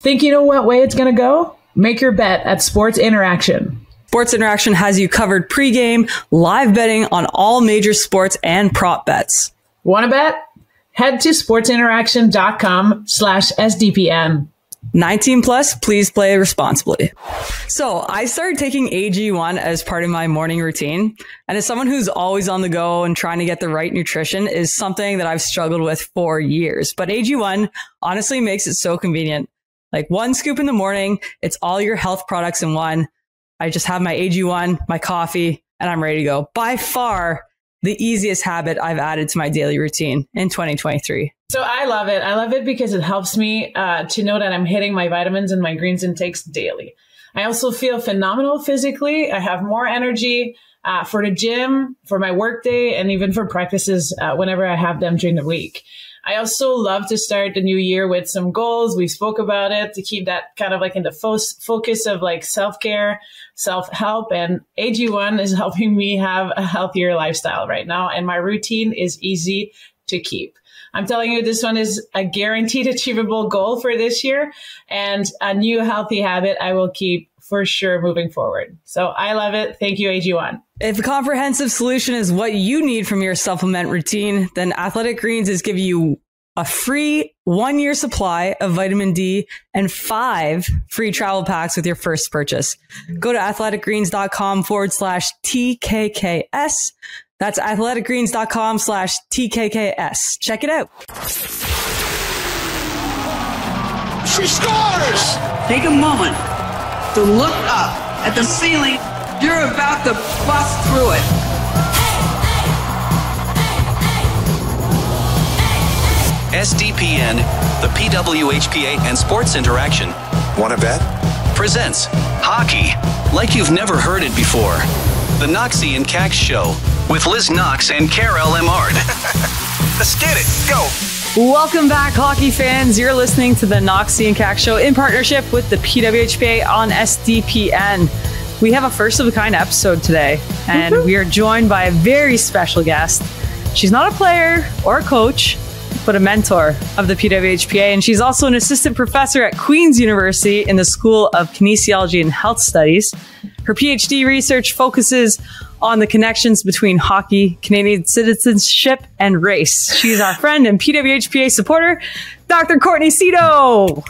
Think you know what way it's going to go? Make your bet at Sports Interaction. Sports Interaction has you covered pregame, live betting on all major sports and prop bets. Want to bet? Head to sportsinteraction.com/SDPN. 19 plus, please play responsibly. So I started taking AG1 as part of my morning routine. And as someone who's always on the go and trying to get the right nutrition is something that I've struggled with for years. But AG1 honestly makes it so convenient. Like one scoop in the morning, it's all your health products in one. I just have my AG1, my coffee, and I'm ready to go. By far, the easiest habit I've added to my daily routine in 2023. So I love it. I love it because it helps me to know that I'm hitting my vitamins and my greens intakes daily. I also feel phenomenal physically. I have more energy for the gym, for my work day, and even for practices whenever I have them during the week. I also love to start the new year with some goals. We spoke about it to keep that kind of like in the focus of like self-care, self-help, and AG1 is helping me have a healthier lifestyle right now. And my routine is easy to keep. I'm telling you, this one is a guaranteed achievable goal for this year and a new healthy habit I will keep for sure moving forward. So I love it. Thank you, AG1. If a comprehensive solution is what you need from your supplement routine, then Athletic Greens is giving you a free 1-year supply of vitamin D and 5 free travel packs with your first purchase. Go to athleticgreens.com/TKKS. That's athleticgreens.com/TKKS. Check it out. She scores! Take a moment to look up at the ceiling. You're about to bust through it. SDPN, the PWHPA, and Sports Interaction. Want to bet? Presents hockey like you've never heard it before. The Knoxy and Kax Show with Liz Knox and Karell Emard. Let's get it. Go. Welcome back, hockey fans. You're listening to the Knoxy and Kax Show in partnership with the PWHPA on SDPN. We have a first-of-a-kind episode today, and we are joined by a very special guest. She's not a player or a coach, but a mentor of the PWHPA, and she's also an assistant professor at Queen's University in the School of Kinesiology and Health Studies. Her PhD research focuses on the connections between hockey, Canadian citizenship, and race. She's our friend and PWHPA supporter, Dr. Courtney Szto.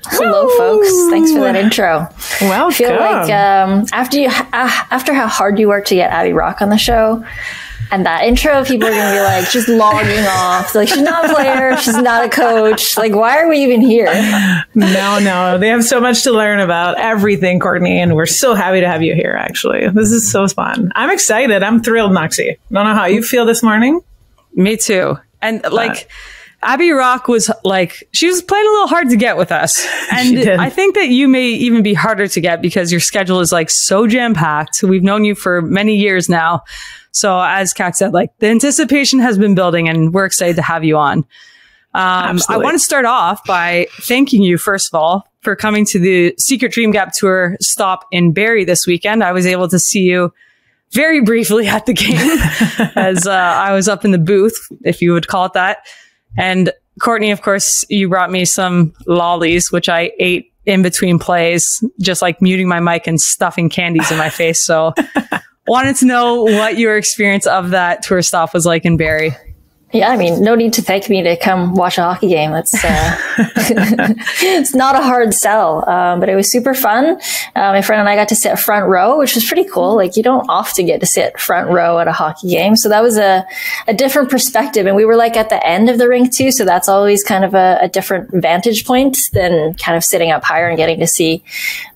Hello, folks. Thanks for that intro. Welcome. I feel like after how hard you worked to get Abby Rock on the show, and that intro, people are going to be like, just logging off. Like, she's not a player. She's not a coach. Like, why are we even here? No. They have so much to learn about everything, Courtney, and we're so happy to have you here, actually. This is so fun. I'm excited. I'm thrilled, Knoxy. I don't know how you feel this morning. Me too. And Abby Rock was like, she was playing a little hard to get with us. And I think that you may even be harder to get because your schedule is like so jam-packed. We've known you for many years now. So as Kax said, like the anticipation has been building and we're excited to have you on. I want to start off by thanking you, first of all, for coming to the Secret Dream Gap Tour stop in Barrie this weekend. I was able to see you very briefly at the game as I was up in the booth, if you would call it that. And Courtney, of course, you brought me some lollies, which I ate in between plays, just like muting my mic and stuffing candies in my face. So wanted to know what your experience of that tour stop was like in Barrie. Yeah, I mean, no need to thank me to come watch a hockey game. That's it's not a hard sell, but it was super fun. My friend and I got to sit front row, which was pretty cool. Like, you don't often get to sit front row at a hockey game, so that was a different perspective. And we were like at the end of the rink too, so that's always kind of a different vantage point than kind of sitting up higher and getting to see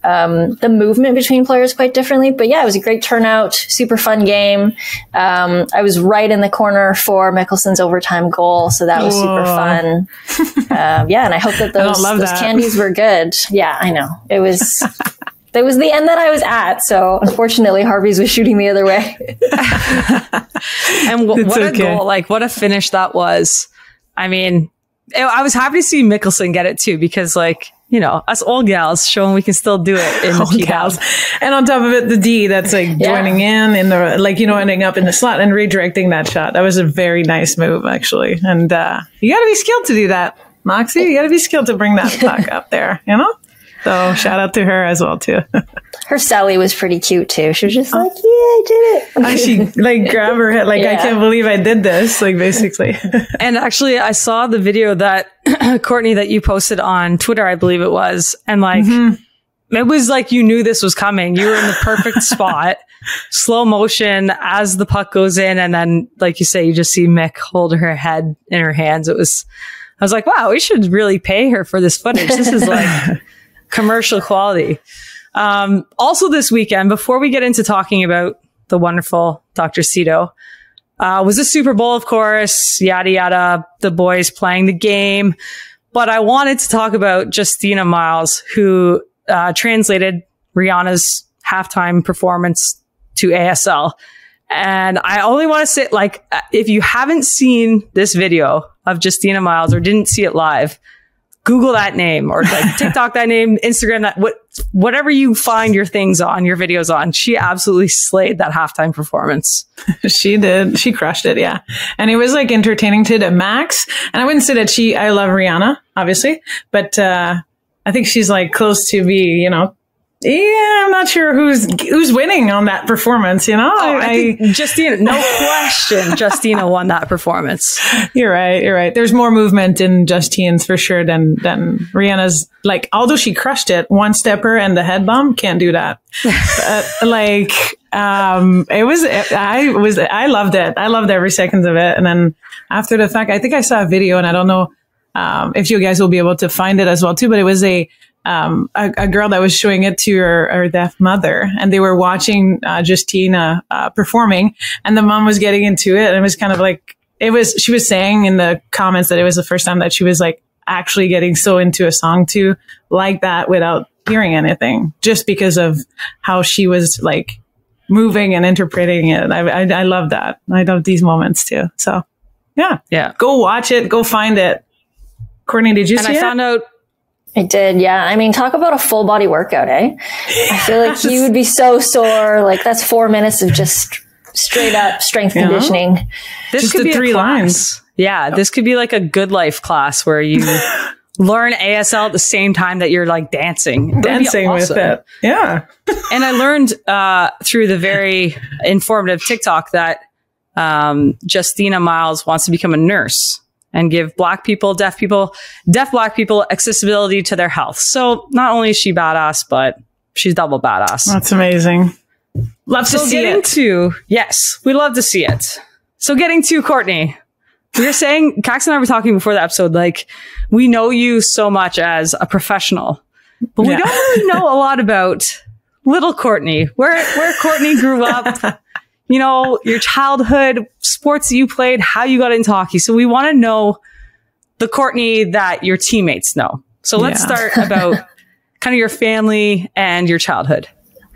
the movement between players quite differently. But yeah, it was a great turnout, super fun game. I was right in the corner for Mickelson's overtime goal, so that was super fun. Yeah, and I hope that those candies were good. Yeah, I know. It was that was the end that I was at, so unfortunately Harvey's was shooting the other way. And what a goal, like what a finish that was. I mean, I was happy to see Mickelson get it too, because like, you know, us old gals showing we can still do it in the P-gals. And on top of it, the D that's like joining in the, like, you know, ending up in the slot and redirecting that shot. That was a very nice move, actually. And you got to be skilled to do that, Moxie. You got to be skilled to bring that puck up there, you know? So shout out to her as well too. Her Sally was pretty cute too. She was just like, yeah, I did it. She like grabbed her head, like, I can't believe I did this, like basically. And actually I saw the video that Courtney, that you posted on Twitter, I believe it was. And like, it was like, you knew this was coming. You were in the perfect spot, slow motion as the puck goes in. And then, like you say, you just see Mick hold her head in her hands. I was like, wow, we should really pay her for this footage. This is like commercial quality. Also this weekend, before we get into talking about the wonderful Dr. Szto, was the Super Bowl, of course, yada, yada, the boys playing the game. But I wanted to talk about Justina Miles, who translated Rihanna's halftime performance to ASL. And I only want to say, like, if you haven't seen this video of Justina Miles or didn't see it live, Google that name or like TikTok that name, Instagram that, whatever you find your things on, your videos on. She absolutely slayed that halftime performance. She did. She crushed it. Yeah. And it was like entertaining to the max. And I wouldn't say that I love Rihanna, obviously, but, I think she's like close to be, you know, yeah, I'm not sure who's winning on that performance, you know? I think Justina, no question, Justina won that performance. You're right. There's more movement in Justine's for sure than Rihanna's. Like, although she crushed it, one stepper and the head bump, can't do that. I loved it. I loved every second of it. And then after the fact, I think I saw a video, and I don't know if you guys will be able to find it as well too, but it was a girl that was showing it to her deaf mother, and they were watching Justina performing, and the mom was getting into it, and it was kind of like, she was saying in the comments that it was the first time that she was like actually getting so into a song too, like that, without hearing anything, just because of how she was like moving and interpreting it. I love that. I love these moments too. So yeah. Go watch it. Go find it. Courtney, did you see it? And I found out. I did, yeah. I mean, talk about a full body workout, eh? I feel like you would be so sore. Like, that's 4 minutes of just straight up strength conditioning. This just could be 3 lines. Yeah, this could be like a good life class where you learn ASL at the same time that you're like dancing. Dancing awesome. With it. Yeah. And I learned through the very informative TikTok that Justina Miles wants to become a nurse and give Black people, deaf Black people accessibility to their health. So not only is she badass, but she's double badass. That's amazing. Love to see it. Yes, we love to see it. So getting to Courtney, we were saying, Kax and I were talking before the episode, like, we know you so much as a professional, but we don't really know a lot about little Courtney, where Courtney grew up. You know, your childhood, sports that you played, how you got into hockey. So we want to know the Courtney that your teammates know. So let's start about kind of your family and your childhood.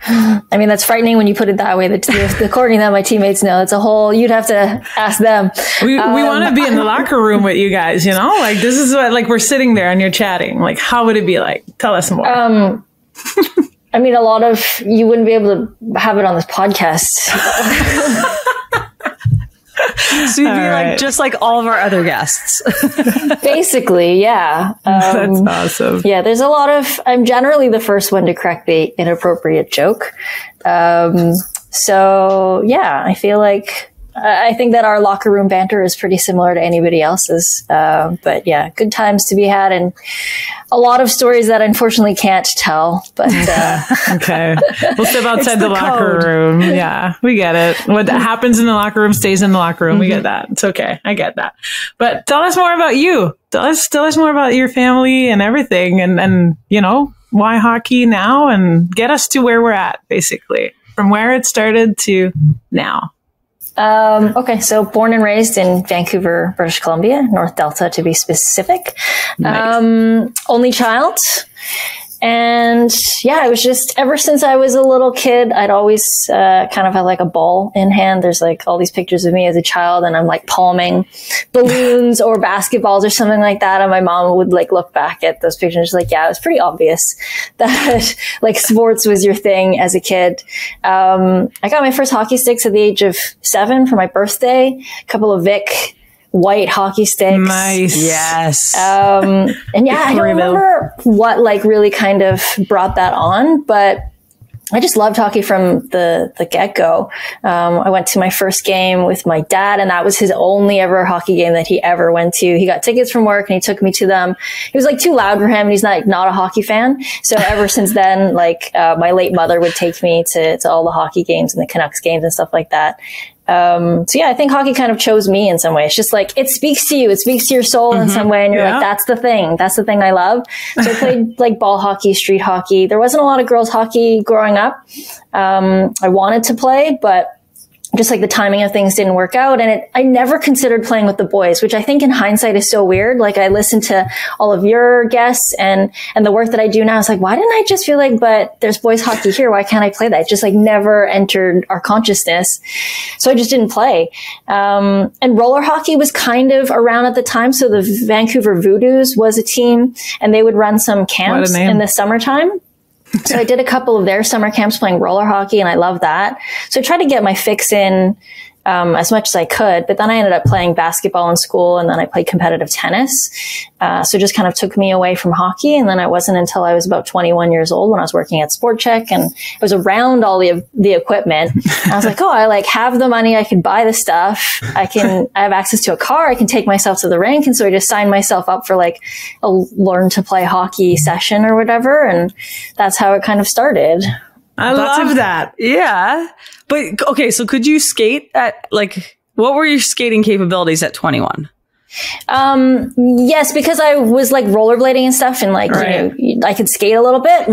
I mean, that's frightening when you put it that way. The Courtney that my teammates know, it's a whole, you'd have to ask them. We want to be in the locker room with you guys, you know? Like, this is what, like, we're sitting there and you're chatting. Like, how would it be like? Tell us more. I mean, a lot of, you wouldn't be able to have it on this podcast. So you'd be like, just like all of our other guests. Basically, yeah. That's awesome. Yeah, there's a lot of, I'm generally the first one to correct the inappropriate joke. So yeah, I feel like, I think that our locker room banter is pretty similar to anybody else's. But yeah, good times to be had, and a lot of stories that I unfortunately can't tell. But okay, we'll step outside the locker room. Yeah, we get it. What happens in the locker room stays in the locker room. We get that. It's okay. I get that. But tell us more about you. Tell us more about your family and everything, and you know, why hockey now, and get us to where we're at, basically, from where it started to now. Okay, so born and raised in Vancouver, British Columbia, North Delta to be specific. Nice. Only child. And yeah, it was just ever since I was a little kid, I'd always kind of had like a ball in hand. There's like all these pictures of me as a child, and I'm like palming balloons or basketballs or something like that. And my mom would like look back at those pictures like, yeah, it was pretty obvious that like sports was your thing as a kid. I got my first hockey sticks at the age of 7 for my birthday. A couple of Vic white hockey sticks. Nice. Yes. And yeah, I don't remember what like really kind of brought that on, but I just loved hockey from the get-go. I went to my first game with my dad, and that was his only ever hockey game that he ever went to. He got tickets from work and he took me to them. It was like too loud for him, and he's not a hockey fan. So ever since then, like, my late mother would take me to all the hockey games and the Canucks games and stuff like that. So yeah, I think hockey kind of chose me in some way. It's just like, it speaks to you. It speaks to your soul in some way. And you're like, that's the ththing. That's the thing I love. So I played like ball hockey, street hockey. There wasn't a lot of girls hockey growing up. I wanted to play, but just like the timing of things didn't work out. And I never considered playing with the boys, which I think in hindsight is so weird. Like, I listened to all of your guests and the work that I do now. I was like, why didn't I just feel like, but there's boys hockey here. Why can't I play that? It just like never entered our consciousness. So I just didn't play. And roller hockey was kind of around at the time. So the Vancouver Voodoos was a team, and they would run some camps in the summertime. So I did a couple of their summer camps playing roller hockey, and I love that. So I tried to get my fix in as much as I could, but then I ended up playing basketball in school, and then I played competitive tennis. So it just kind of took me away from hockey. And then it wasn't until I was about 21 years old when I was working at Sport Check, and I was around all the equipment. And I was like, oh, I like have the money. I can buy the stuff. I have access to a car. I can take myself to the rink. And so I just signed myself up for like a learn to play hockey session or whatever. And that's how it kind of started. I love that. Yeah. But okay, so could you skate at like, what were your skating capabilities at 21? Yes, because I was like rollerblading and stuff, and like, you know, I could skate a little bit.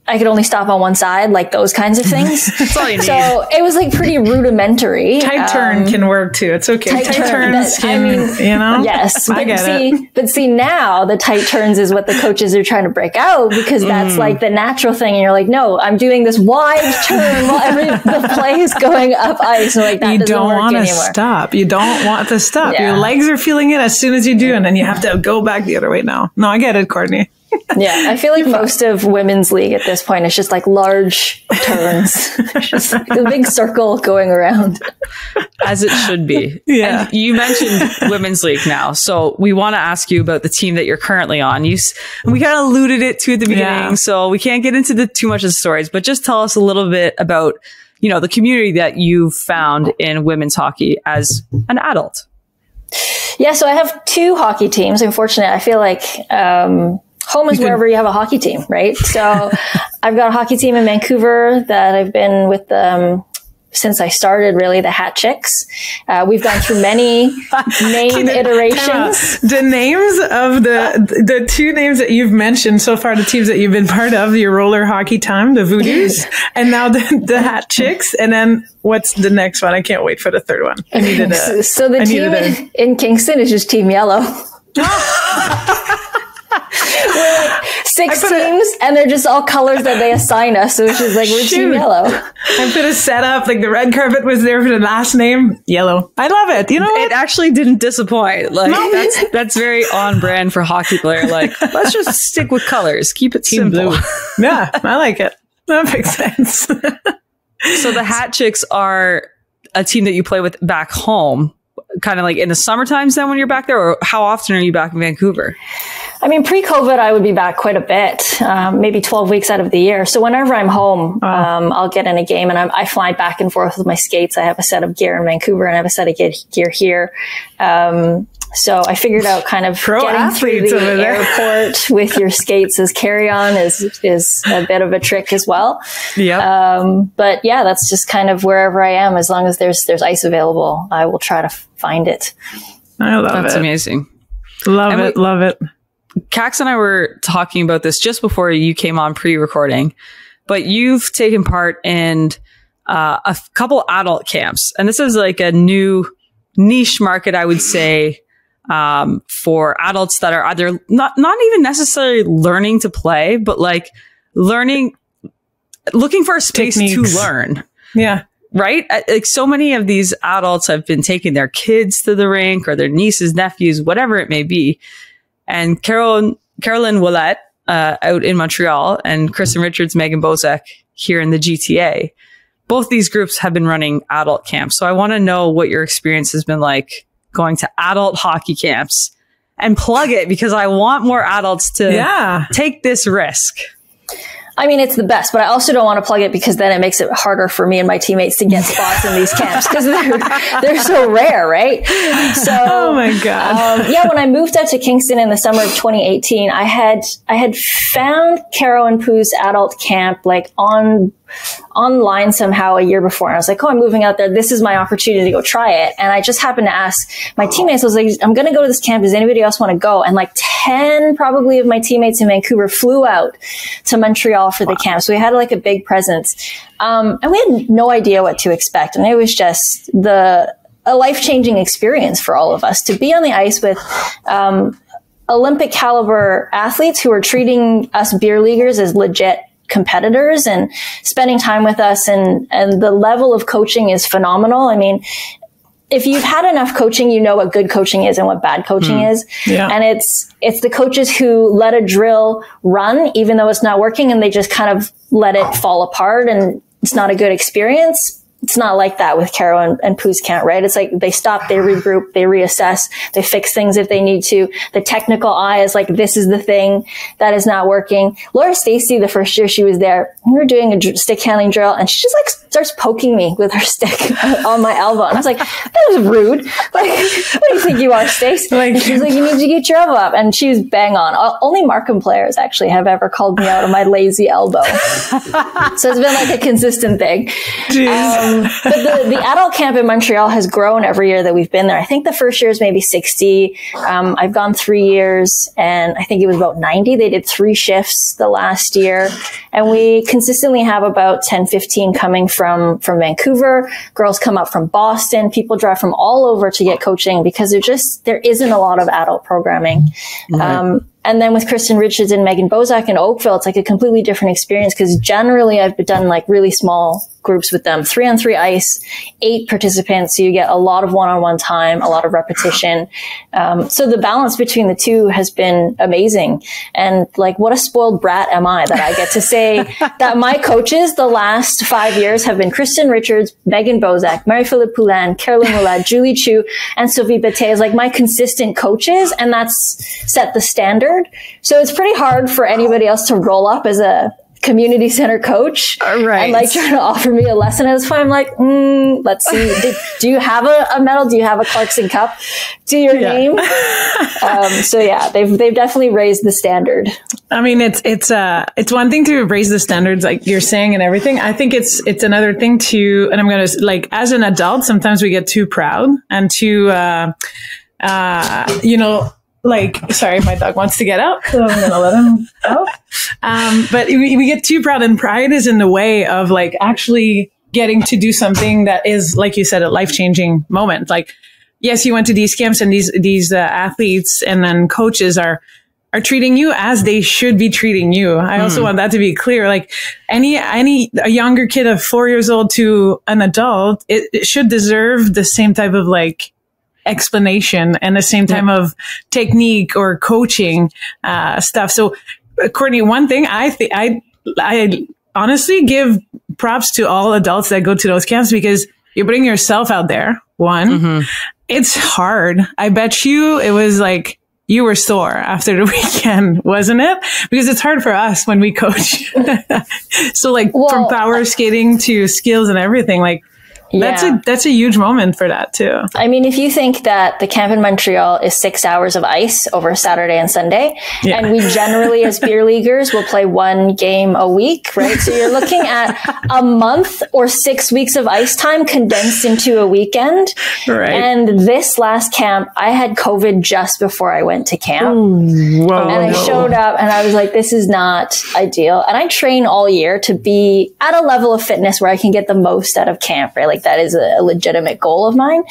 I could only stop on one side, like those kinds of things. That's all you need. So it was like pretty rudimentary. Tight turn can work too. It's okay. Tight turns can, you know? Yes. I get it. But see, now the tight turns is what the coaches are trying to break out, because that's like the natural thing. And you're like, no, I'm doing this wide turn while the play is going up ice. And like, that doesn't work anymore. You don't want to stop. You don't want to stop. Yeah. Your legs are feeling it as soon as you do. And then you have to go back the other way now. No, I get it, Courtney. Yeah, I feel like most of women's league at this point is just like large turns, just like a big circle going around. As it should be. Yeah. And you mentioned women's league now, so we want to ask you about the team that you're currently on. We kind of alluded it to at the beginning, so we can't get into too much of the stories, but just tell us a little bit about, you know, the community that you've found in women's hockey as an adult. Yeah, so I have two hockey teams. Unfortunately, I feel like home is wherever you have a hockey team, right? So I've got a hockey team in Vancouver that I've been with since I started, really, the Hat Chicks. We've gone through many name iterations. The names of the two names that you've mentioned so far, the teams that you've been part of, your roller hockey time, the Voodoos, and now the Hat Chicks. And then what's the next one? I can't wait for the third one. So the team in Kingston is just Team Yellow. We're like 6 teams, and they're just all colors that they assign us. So it's just like, we're Team Yellow. I put a setup, like the red carpet was there for the last name, Yellow. I love it. You know what? It actually didn't disappoint. Like, that's very on brand for hockey player. Like, let's just stick with colors. Keep it Team simple. Blue. Yeah, I like it. That makes sense. So the Hat Chicks are a team that you play with back home, kind of like in the summer times then when you're back there, or how often are you back in Vancouver? I mean, pre-COVID, I would be back quite a bit, maybe 12 weeks out of the year. So whenever I'm home, I'll get in a game, and I fly back and forth with my skates. I have a set of gear in Vancouver, and I have a set of gear here. So I figured out kind of getting through the airport with your skates as carry-on is a bit of a trick as well. Yeah. But yeah, that's just kind of wherever I am. As long as there's ice available, I will try to find it. I love it. That's amazing. Love it. Kax and I were talking about this just before you came on pre-recording, but you've taken part in a couple adult camps, and this is like a new niche market, I would say, for adults that are either not even necessarily learning to play, but like looking for a space techniques to learn. Yeah. Right? Like, so many of these adults have been taking their kids to the rink, or their nieces, nephews, whatever it may be. And Karell Ouellette, out in Montreal, and Kristen Richards, Megan Bozek here in the GTA. Both these groups have been running adult camps. So I want to know what your experience has been like going to adult hockey camps, and plug it because I want more adults to take this risk. I mean, it's the best, but I also don't want to plug it because then it makes it harder for me and my teammates to get spots in these camps because they're so rare, right? So, oh my God. When I moved out to Kingston in the summer of 2018, I had found Karell and Pooh's adult camp like online somehow a year before. And I was like, oh, I'm moving out there. This is my opportunity to go try it. And I just happened to ask my teammates, I was like, I'm going to go to this camp. Does anybody else want to go? And like 10 probably of my teammates in Vancouver flew out to Montreal for the camp. So we had like a big presence. And we had no idea what to expect. And it was just a life-changing experience for all of us to be on the ice with, Olympic caliber athletes who are treating us beer leaguers as legit competitors and spending time with us, and the level of coaching is phenomenal. I mean, if you've had enough coaching, you know what good coaching is and what bad coaching is. Yeah. And it's the coaches who let a drill run even though it's not working, and they just kind of let it fall apart and it's not a good experience. It's not like that with Karell and Pooh's camp, right? It's like they stop, they regroup, they reassess, they fix things if they need to. The technical eye is like, this is the thing that is not working. Laura Stacey, the first year she was there, we were doing a stick handling drill and she just like starts poking me with her stick on my elbow. And I was like, that was rude. Like, what do you think you are, Stace? And she was like, you need to get your elbow up. And she was bang on. Only Markham players actually have ever called me out on my lazy elbow. So it's been like a consistent thing. But the adult camp in Montreal has grown every year that we've been there. I think the first year is maybe 60. I've gone 3 years and I think it was about 90. They did 3 shifts the last year. And we consistently have about 10, 15 coming from Vancouver. Girls come up from Boston. People drive from all over to get coaching because there isn't a lot of adult programming. Right. And then with Kristen Richards and Megan Bozak in Oakville, it's like a completely different experience because generally I've done like really small groups with them, 3-on-3 ice, 8 participants. So you get a lot of one-on-one time, a lot of repetition. So the balance between the two has been amazing. And like, what a spoiled brat am I that I get to say that my coaches the last 5 years have been Kristen Richards, Megan Bozak, Marie-Philippe Poulin, Caroline Moulin, Julie Chu, and Sophie Bate is like my consistent coaches. And that's set the standard. So it's pretty hard for anybody else to roll up as a community center coach and like trying to offer me a lesson. At this point, I'm like, let's see. Do you have a medal? Do you have a Clarkson Cup to your name? So yeah, they've definitely raised the standard. I mean, it's one thing to raise the standards like you're saying and everything. I think it's another thing to, and I'm going to like, as an adult, sometimes we get too proud and too, like, sorry, my dog wants to get out, so I'm going to let him out. But we get too proud, and pride is in the way of like actually getting to do something that is, like you said, a life-changing moment. Like, yes, you went to these camps and these athletes and then coaches are treating you as they should be treating you. I also want that to be clear. Like a younger kid of 4 years old to an adult, it should deserve the same type of like explanation and the same time of technique or coaching stuff. So Courtney, one thing I honestly give props to all adults that go to those camps because you bring yourself out there. One, it's hard. I bet you it was like you were sore after the weekend, wasn't it? Because it's hard for us when we coach. So like from power skating to skills and everything, like that's a huge moment for that too. I mean, if you think that the camp in Montreal is 6 hours of ice over Saturday and Sunday, and we generally as beer leaguers will play 1 game a week, right? So you're looking at a month or 6 weeks of ice time condensed into a weekend. Right. And this last camp, I had COVID just before I went to camp. And I showed up and I was like, this is not ideal. And I train all year to be at a level of fitness where I can get the most out of camp, right? Like that is a legitimate goal of mine.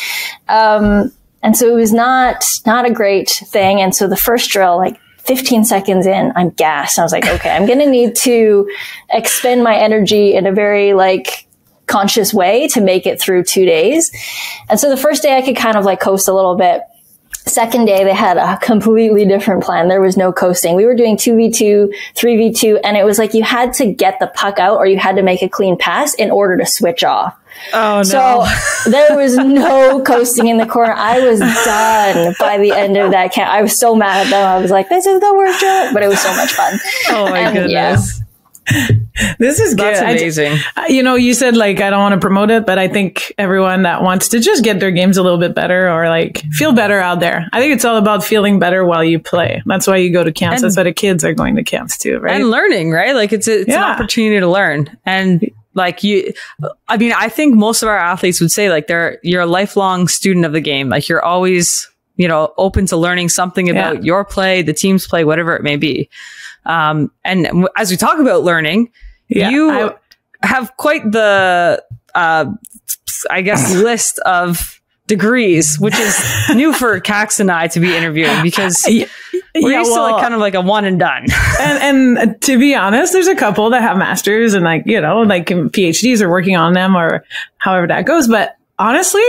And so it was not a great thing. And so the first drill, like 15 seconds in, I'm gassed. I was like, okay, I'm going to need to expend my energy in a very like conscious way to make it through 2 days. And so the first day I could kind of like coast a little bit. Second day, they had a completely different plan. There was no coasting. We were doing 2v2, 3v2, and it was like you had to get the puck out or you had to make a clean pass in order to switch off. Oh, no. So there was no coasting in the corner. I was done by the end of that camp. I was so mad at them. I was like, this is the worst job, but it was so much fun. Oh, my goodness. Yeah. This is good. That's amazing. You said like, I don't want to promote it, but I think everyone that wants to just get their games a little bit better or like feel better out there. I think it's all about feeling better while you play. That's why you go to camps. That's why the kids are going to camps too, right? And learning, right? Like it's an opportunity to learn. And like I think most of our athletes would say like you're a lifelong student of the game. Like you're always, open to learning something about your play, the team's play, whatever it may be. And as we talk about learning, you have quite the, list of degrees, which is new for Kax and I to be interviewing because we're used to like kind of like a one and done. and to be honest, there's a couple that have masters and like PhDs are working on them or however that goes. But honestly,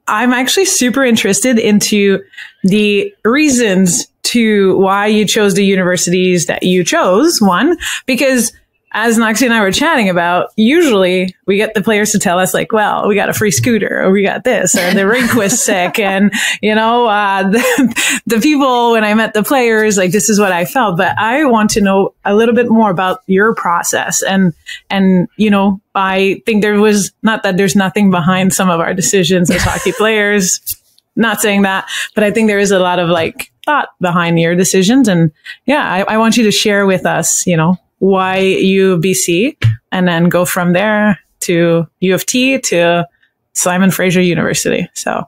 I'm actually super interested into the reasons to why you chose the universities that you chose. One, because as Knoxy and I were chatting about, usually we get the players to tell us like, well, we got a free scooter or we got this or the rink was sick. And, the people, when I met the players, like, this is what I felt. But I want to know a little bit more about your process. And, I think there was not that there's nothing behind some of our decisions as hockey players. Not saying that, but I think there is a lot of like thought behind your decisions. And I want you to share with us, why UBC and then go from there to U of T to Simon Fraser University. So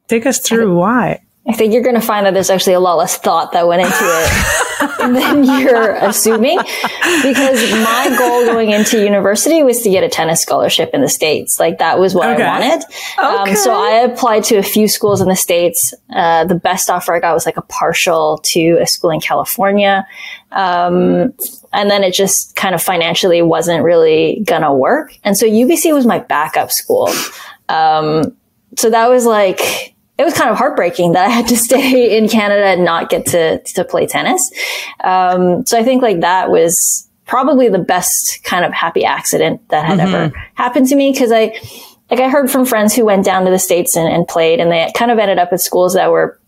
take us through why. I think you're going to find that there's actually a lot less thought that went into it than you're assuming, because my goal going into university was to get a tennis scholarship in the States. Like that was what I wanted. So I applied to a few schools in the States. The best offer I got was like a partial to a school in California. And then it just kind of financially wasn't really gonna work. And so UBC was my backup school. So that was like, it was kind of heartbreaking that I had to stay in Canada and not get to play tennis. So I think like that was probably the best kind of happy accident that had ever happened to me. Cause I heard from friends who went down to the States and played, and they kind of ended up at schools that were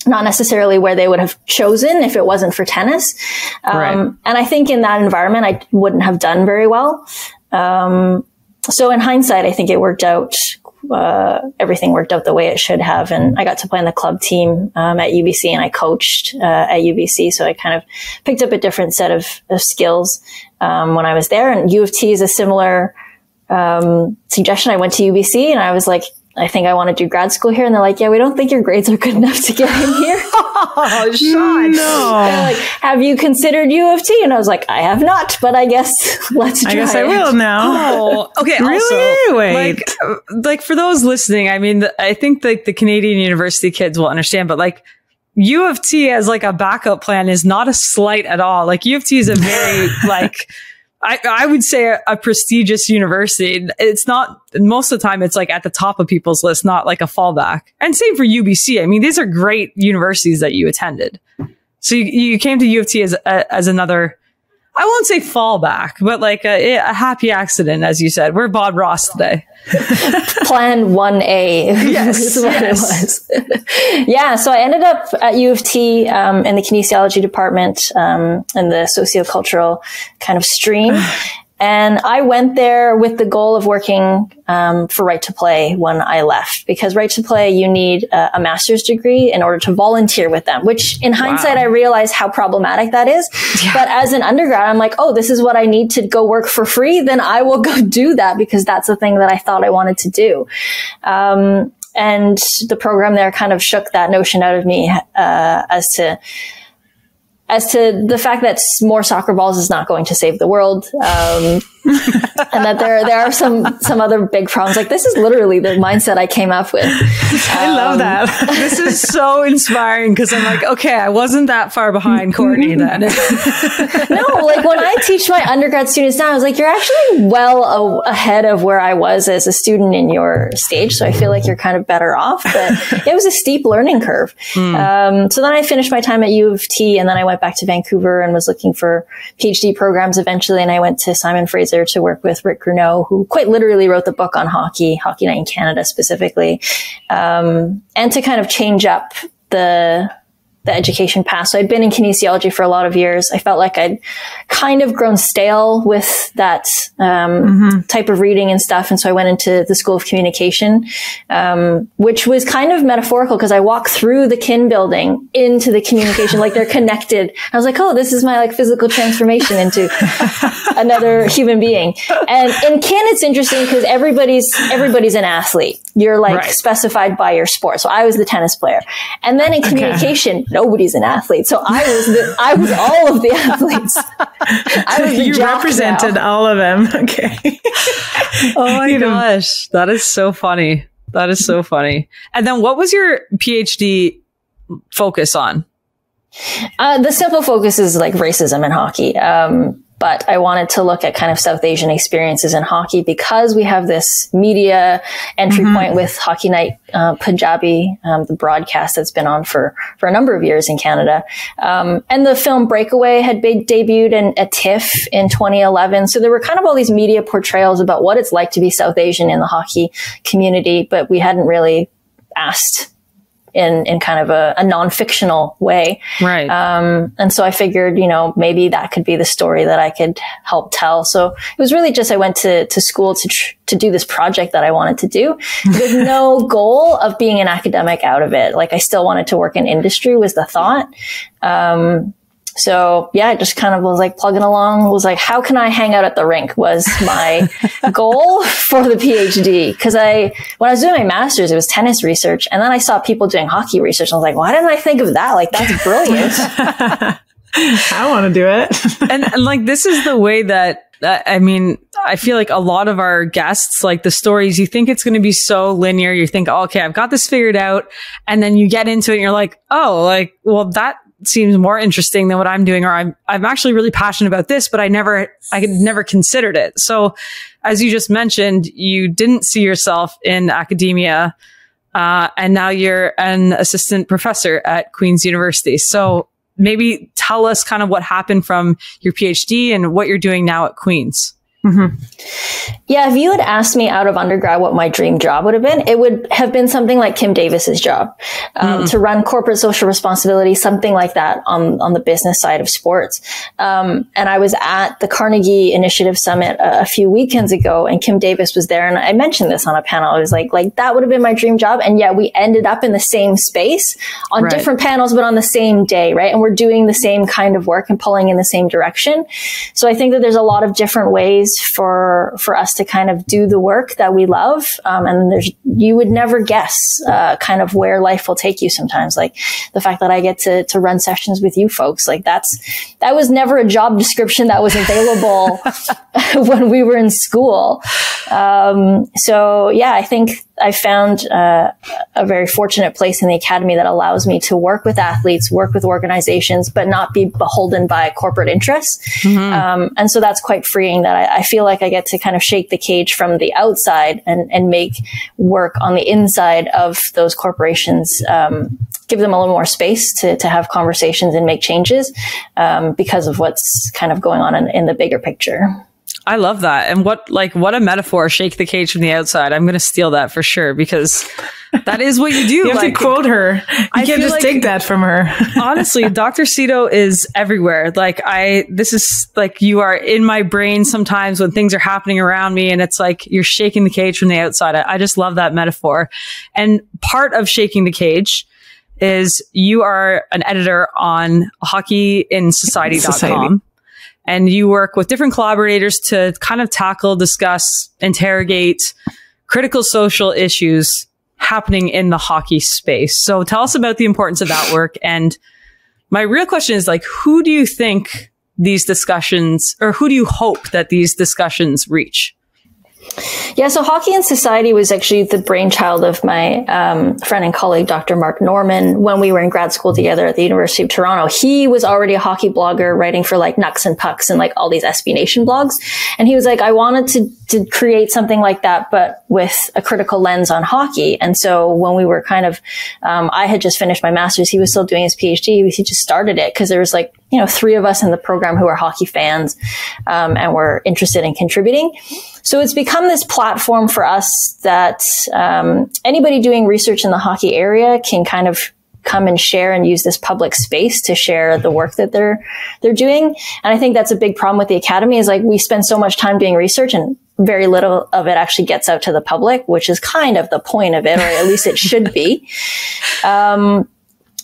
not necessarily where they would have chosen if it wasn't for tennis. And I think in that environment, I wouldn't have done very well. So in hindsight, I think it worked out. Everything worked out the way it should have. And I got to play on the club team, at UBC, and I coached, at UBC. So I kind of picked up a different set of skills, when I was there. And U of T is a similar, suggestion. I went to UBC and I was like, I think I want to do grad school here. And they're like, yeah, we don't think your grades are good enough to get in here. Oh, Sean. No. They're like, have you considered U of T? And I was like, I have not, but I guess let's try I guess I will now. Oh, okay. Really? Also, wait. Like for those listening, I mean, I think like the Canadian university kids will understand, but like U of T as like a backup plan is not a slight at all. Like U of T is a very like, I would say a prestigious university. It's not, most of the time it's like at the top of people's list, not like a fallback. And same for UBC. I mean, these are great universities that you attended. So you came to U of T as another, I won't say fallback, but like a happy accident, as you said. We're Bob Ross today. Plan 1A. Yes. Is what it was. Yeah. So I ended up at U of T, in the kinesiology department, in the sociocultural kind of stream. And I went there with the goal of working, for Right to Play when I left, because Right to Play, you need a master's degree in order to volunteer with them, which in hindsight, I realized how problematic that is. Yeah. But as an undergrad, I'm like, oh, this is what I need to go work for free. Then I will go do that because that's the thing that I thought I wanted to do. And the program there kind of shook that notion out of me, as to the fact that more soccer balls is not going to save the world. and that there are some other big problems. Like, this is literally the mindset I came up with. I love that. This is so inspiring, because I'm like, okay, I wasn't that far behind Courtney then. No, like when I teach my undergrad students now, I was like, you're actually well ahead of where I was as a student in your stage. So I feel like you're kind of better off, but it was a steep learning curve. So then I finished my time at U of T, and then I went back to Vancouver and was looking for PhD programs eventually. And I went to Simon Fraser to work with Rick Gruneau, who quite literally wrote the book on Hockey Night in Canada specifically, and to kind of change up the education path. So I'd been in kinesiology for a lot of years. I felt like I'd kind of grown stale with that type of reading and stuff. And so I went into the School of Communication, which was kind of metaphorical, because I walked through the kin building into the communication, like they're connected. I was like, oh, this is my like physical transformation into another human being. And in kin, it's interesting because everybody's an athlete. You're like specified by your sport. So I was the tennis player. And then in communication, nobody's an athlete. So I was all of the athletes. I was the you represented all of them. Okay. Oh my gosh. That is so funny. That is so funny. And then what was your PhD focus on? The simple focus is like racism in hockey. But I wanted to look at kind of South Asian experiences in hockey, because we have this media entry point with Hockey Night Punjabi, the broadcast that's been on for a number of years in Canada. And the film Breakaway had debuted at TIFF in 2011. So there were kind of all these media portrayals about what it's like to be South Asian in the hockey community, but we hadn't really asked in kind of a non-fictional way. Right. And so I figured, maybe that could be the story that I could help tell. So it was really just, I went to school to do this project that I wanted to do with no goal of being an academic out of it. Like, I still wanted to work in industry was the thought. So yeah, I just kind of was like plugging along, was like, how can I hang out at the rink was my goal for the PhD. Cause when I was doing my master's, it was tennis research. And then I saw people doing hockey research. And I was like, why didn't I think of that? Like, that's brilliant. I want to do it. and like, this is the way that, I mean, I feel like a lot of our guests, like the stories, you think it's going to be so linear. You think, oh, okay, I've got this figured out. And then you get into it and you're like, oh, like, well, that seems more interesting than what I'm doing, or I'm actually really passionate about this, but I had never considered it. So as you just mentioned, you didn't see yourself in academia, and now you're an assistant professor at Queen's University. So maybe tell us kind of what happened from your PhD and what you're doing now at Queen's. Yeah, if you had asked me out of undergrad what my dream job would have been, it would have been something like Kim Davis's job, to run corporate social responsibility, something like that on the business side of sports. And I was at the Carnegie Initiative Summit a few weekends ago, and Kim Davis was there, and I mentioned this on a panel. I was like that would have been my dream job, and yet we ended up in the same space on different panels, but on the same day, right? And we're doing the same kind of work and pulling in the same direction. So I think that there's a lot of different ways for us to kind of do the work that we love. And you would never guess, kind of where life will take you sometimes. Like the fact that I get to run sessions with you folks, like that was never a job description that was available when we were in school. So yeah, I think I found a very fortunate place in the academy that allows me to work with athletes, work with organizations, but not be beholden by corporate interests. And so that's quite freeing, that I feel like I get to kind of shake the cage from the outside and make work on the inside of those corporations, give them a little more space to have conversations and make changes, because of what's kind of going on in the bigger picture. I love that. And what a metaphor, shake the cage from the outside. I'm going to steal that for sure, because that is what you do. You have to quote her. You can't just take that from her. Honestly, Dr. Szto is everywhere. This is like, you are in my brain sometimes when things are happening around me, and it's like you're shaking the cage from the outside. I just love that metaphor. And part of shaking the cage is you are an editor on hockeyinSociety.com. And you work with different collaborators to kind of tackle, discuss, interrogate critical social issues happening in the hockey space. So tell us about the importance of that work. And my real question is, like, who do you think these discussions, or who do you hope that these discussions reach? Yeah, so Hockey and Society was actually the brainchild of my friend and colleague, Dr. Mark Norman, when we were in grad school together at the University of Toronto. He was already a hockey blogger writing for like Nucks and Pucks and like all these SB Nation blogs. And he was like, I wanted to create something like that, but with a critical lens on hockey. And so when we were kind of, I had just finished my master's, he was still doing his PhD. He just started it because there was like, 3 of us in the program who are hockey fans, and were interested in contributing. So it's become this platform for us that anybody doing research in the hockey area can kind of come and share and use this public space to share the work that they're doing. And I think that's a big problem with the Academy is like we spend so much time doing research and very little of it actually gets out to the public, which is kind of the point of it, or at least it should be.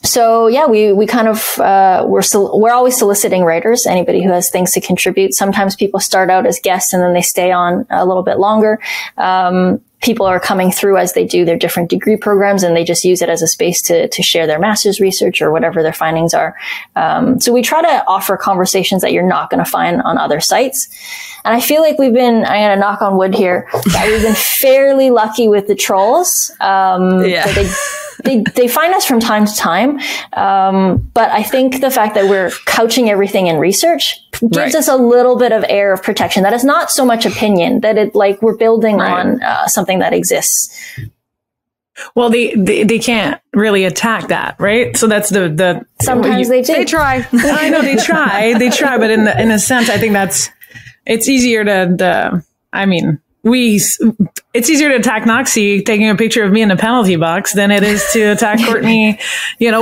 So yeah, we kind of, we're always soliciting writers, anybody who has things to contribute. Sometimes people start out as guests and then they stay on a little bit longer. People are coming through as they do their different degree programs and they just use it as a space to share their master's research or whatever their findings are. So we try to offer conversations that you're not going to find on other sites. And I feel like I'm going to knock on wood here, that we've been fairly lucky with the trolls. They find us from time to time. But I think the fact that we're couching everything in research gives us a little bit of air of protection. That is not so much opinion, that it like we're building on something that exists. Well, they can't really attack that, right? So that's the sometimes they do. They try. I know they try, but in a sense, I think it's easier it's easier to attack Knoxy taking a picture of me in a penalty box than it is to attack Courtney,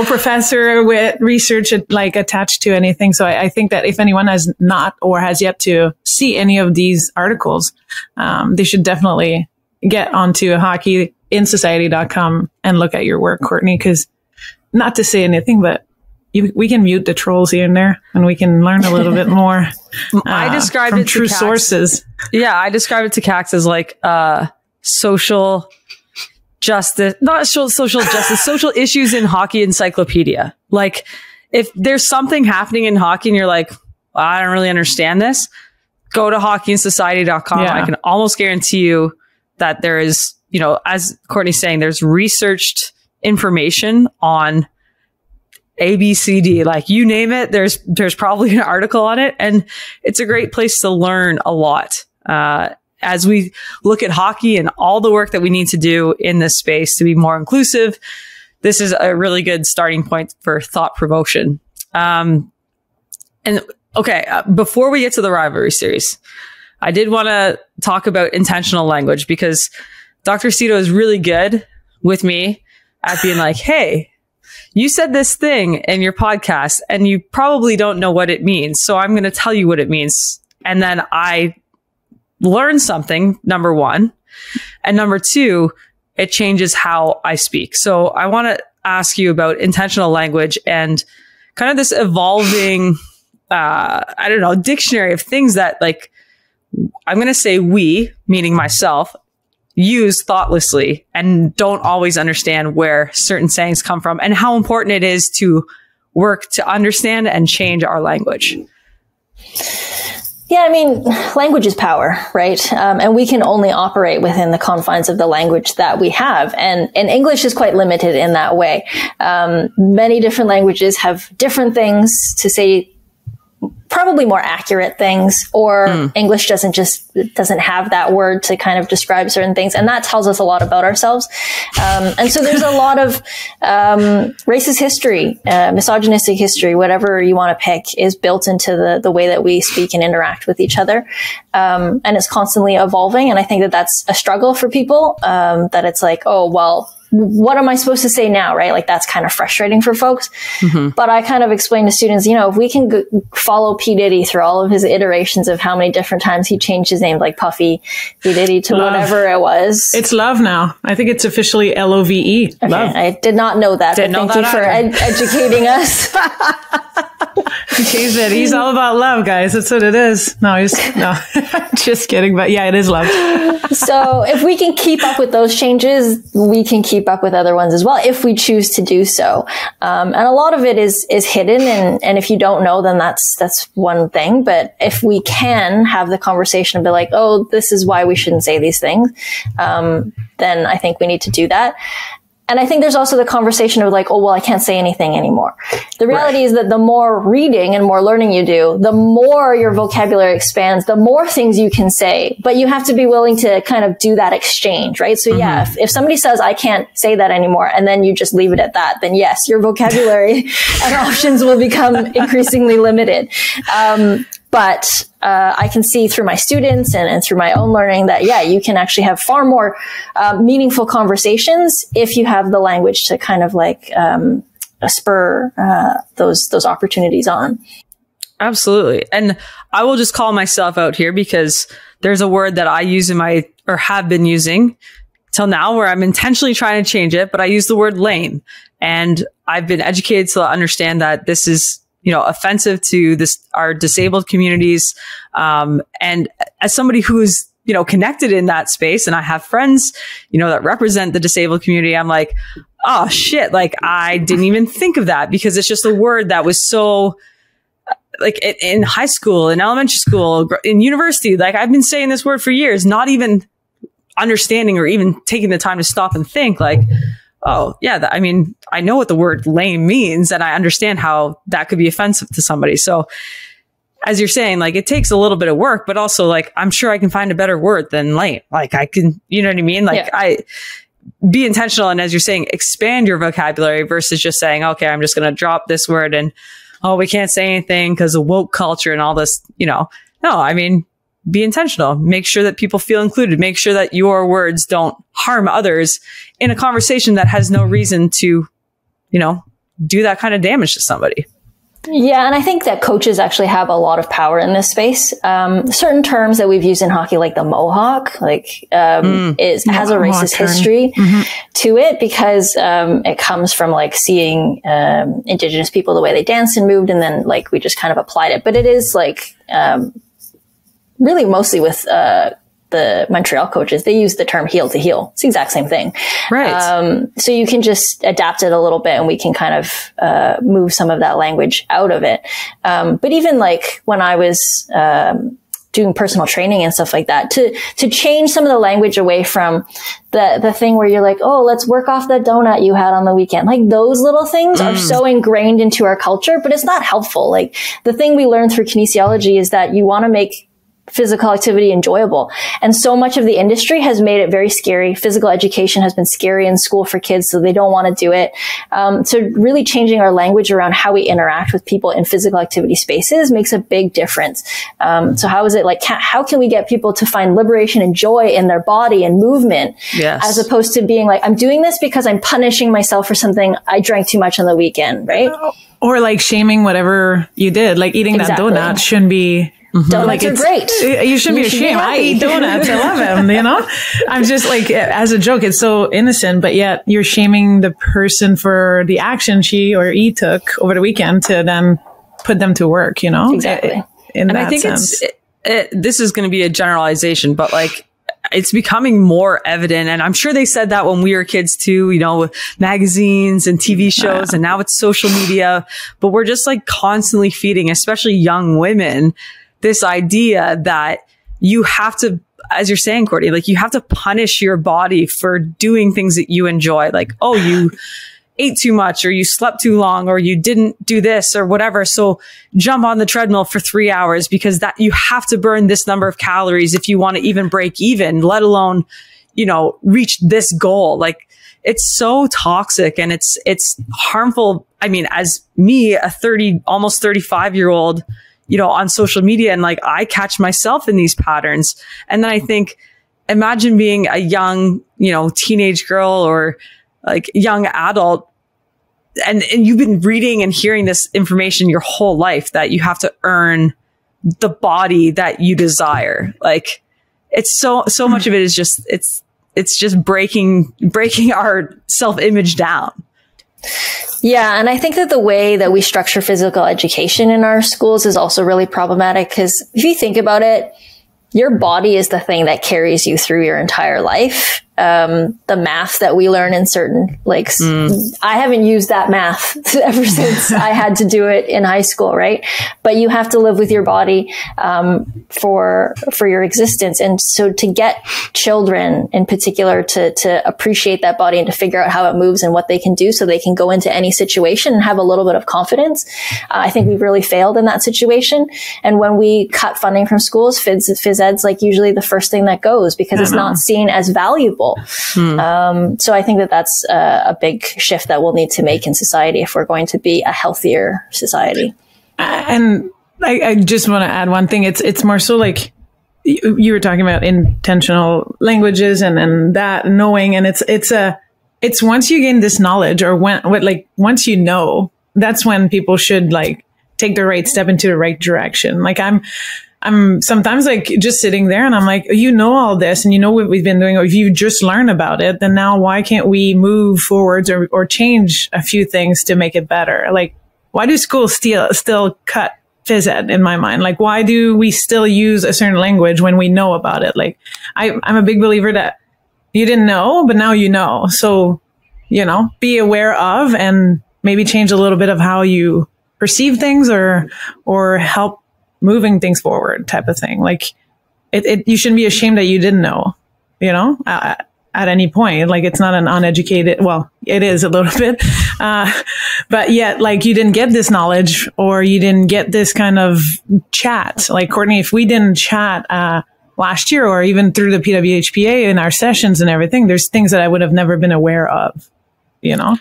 professor with research attached to anything. So I think that if anyone has not or has yet to see any of these articles, they should definitely get onto hockeyinsociety.com and look at your work, Courtney, because not to say anything, but we can mute the trolls here and there and we can learn a little bit more. I described from it true to Kax. Sources. Yeah, I described it to Kax as like social justice, not social justice, social issues in hockey encyclopedia. Like if there's something happening in hockey and you're like, I don't really understand this, go to hockeyinsociety.com. Yeah. I can almost guarantee you that there is, as Courtney's saying, there's researched information on ABCD, like you name it, there's probably an article on it. And it's a great place to learn a lot. As we look at hockey and all the work that we need to do in this space to be more inclusive, this is a really good starting point for thought provocation. Before we get to the rivalry series, I did want to talk about intentional language because Dr. Szto is really good with me at being like, hey, you said this thing in your podcast and you probably don't know what it means. So I'm going to tell you what it means. And then I learn something, number one. And number two, it changes how I speak. So I want to ask you about intentional language and kind of this evolving, dictionary of things that like, I'm going to say we, meaning myself, use thoughtlessly and don't always understand where certain sayings come from and how important it is to work to understand and change our language. Yeah, I mean, language is power, right? And we can only operate within the confines of the language that we have. And English is quite limited in that way. Many different languages have different things to say, probably more accurate things, or English doesn't have that word to kind of describe certain things. And that tells us a lot about ourselves. And so there's a lot of, racist history, misogynistic history, whatever you want to pick is built into the way that we speak and interact with each other. And it's constantly evolving. And I think that that's a struggle for people, that it's like, oh, well, what am I supposed to say now? Right? Like that's kind of frustrating for folks. Mm-hmm. But I kind of explain to students, if we can follow P. Diddy through all of his iterations of how many different times he changed his name, like Puffy P. Diddy to love. Whatever it was. It's love now. I think it's officially LOVE. Okay, love. I did not know that. Thank you for educating us. Change it. He's all about love, guys. That's what it is. No, just kidding. But yeah, it is love. So if we can keep up with those changes, we can keep up with other ones as well, if we choose to do so. And a lot of it is hidden. And if you don't know, then that's one thing. But if we can have the conversation and be like, oh, this is why we shouldn't say these things, then I think we need to do that. And I think there's also the conversation of like, oh, well, I can't say anything anymore. The reality is that the more reading and more learning you do, the more your vocabulary expands, the more things you can say, but you have to be willing to kind of do that exchange, right? So yeah, if somebody says, I can't say that anymore, and then you just leave it at that, then yes, your vocabulary and options will become increasingly limited. But I can see through my students and through my own learning that, yeah, you can actually have far more meaningful conversations if you have the language to kind of like spur those opportunities on. Absolutely. And I will just call myself out here because there's a word that I use or have been using till now where I'm intentionally trying to change it, but I use the word lame. And I've been educated to understand that this is, offensive to our disabled communities. And as somebody who's, connected in that space, and I have friends, that represent the disabled community, I'm like, oh shit, like I didn't even think of that because it's just a word that was so like in high school, in elementary school, in university, like I've been saying this word for years, not even understanding or even taking the time to stop and think like, oh yeah, I know what the word lame means and I understand how that could be offensive to somebody. So as you're saying, like it takes a little bit of work, but also like, I'm sure I can find a better word than lame. Like I can, you know what I mean? Like I be intentional. And as you're saying, expand your vocabulary versus just saying, okay, I'm just going to drop this word and, oh, we can't say anything because of woke culture and all this, No, be intentional. Make sure that people feel included. Make sure that your words don't harm others in a conversation that has no reason to, do that kind of damage to somebody. Yeah, and I think that coaches actually have a lot of power in this space. Certain terms that we've used in hockey, like the mohawk, has a racist history to it because it comes from like seeing Indigenous people the way they danced and moved, and then like we just kind of applied it. But it is like really mostly with the Montreal coaches, they use the term heel to heel. It's the exact same thing. Right. So you can just adapt it a little bit and we can kind of move some of that language out of it. But even like when I was doing personal training and stuff like that, to change some of the language away from the thing where you're like, oh, let's work off that donut you had on the weekend. Like those little things are so ingrained into our culture, but it's not helpful. Like the thing we learned through kinesiology is that you want to make physical activity enjoyable. And so much of the industry has made it very scary. Physical education has been scary in school for kids, so they don't want to do it. So really changing our language around how we interact with people in physical activity spaces makes a big difference. So how is it like, how can we get people to find liberation and joy in their body and movement? Yes. As opposed to being like, I'm doing this because I'm punishing myself for something I drank too much on the weekend, right? Or like shaming whatever you did, like eating that donut shouldn't be. Donuts are great. You shouldn't be ashamed. I eat donuts. I love them, I'm just like, as a joke, it's so innocent, but yet you're shaming the person for the action she or he took over the weekend to then put them to work, Exactly. In and that I think sense. this is going to be a generalization, but like, it's becoming more evident. And I'm sure they said that when we were kids too, with magazines and TV shows, and now it's social media, but we're just like constantly feeding, especially young women, this idea that you have to, as you're saying, Courtney, like you have to punish your body for doing things that you enjoy. Like, oh, you ate too much or you slept too long or you didn't do this or whatever. So jump on the treadmill for 3 hours because that you have to burn this number of calories if you want to even break even, let alone, reach this goal. Like it's so toxic and it's harmful. I mean, as me, a almost 35-year-old, on social media, and like I catch myself in these patterns. And then I think, imagine being a young, teenage girl or like young adult, and you've been reading and hearing this information your whole life that you have to earn the body that you desire. Like it's so much of it is just, it's just breaking our self-image down. Yeah. And I think that the way that we structure physical education in our schools is also really problematic, because if you think about it, your body is the thing that carries you through your entire life. The math that we learn in certain, like, I haven't used that math ever since I had to do it in high school, right? But you have to live with your body, for your existence. And so to get children in particular to appreciate that body and to figure out how it moves and what they can do so they can go into any situation and have a little bit of confidence, I think we've really failed in that situation. And when we cut funding from schools, phys ed's like usually the first thing that goes, because it's not seen as valuable. So I think that that's a big shift that we'll need to make in society if we're going to be a healthier society. And I just want to add one thing. It's more so like you were talking about intentional languages and that knowing, and it's once you gain this knowledge, or once you know, that's when people should like take the right step into the right direction. Like I'm sometimes like just sitting there and I'm like, you know, all this and you know what we've been doing, or if you just learn about it, then now why can't we move forwards or change a few things to make it better? Like, why do schools still cut phys ed in my mind? Like, why do we still use a certain language when we know about it? Like, I'm a big believer that you didn't know, but now you know. So, you know, be aware of and maybe change a little bit of how you perceive things or help moving things forward type of thing. Like you shouldn't be ashamed that you didn't know, you know, at any point. Like, it's not an uneducated, well, it is a little bit, but yet like you didn't get this knowledge or you didn't get this kind of chat. Like, Courtney, if we didn't chat, last year or even through the PWHPA in our sessions and everything, there's things that I would have never been aware of, you know?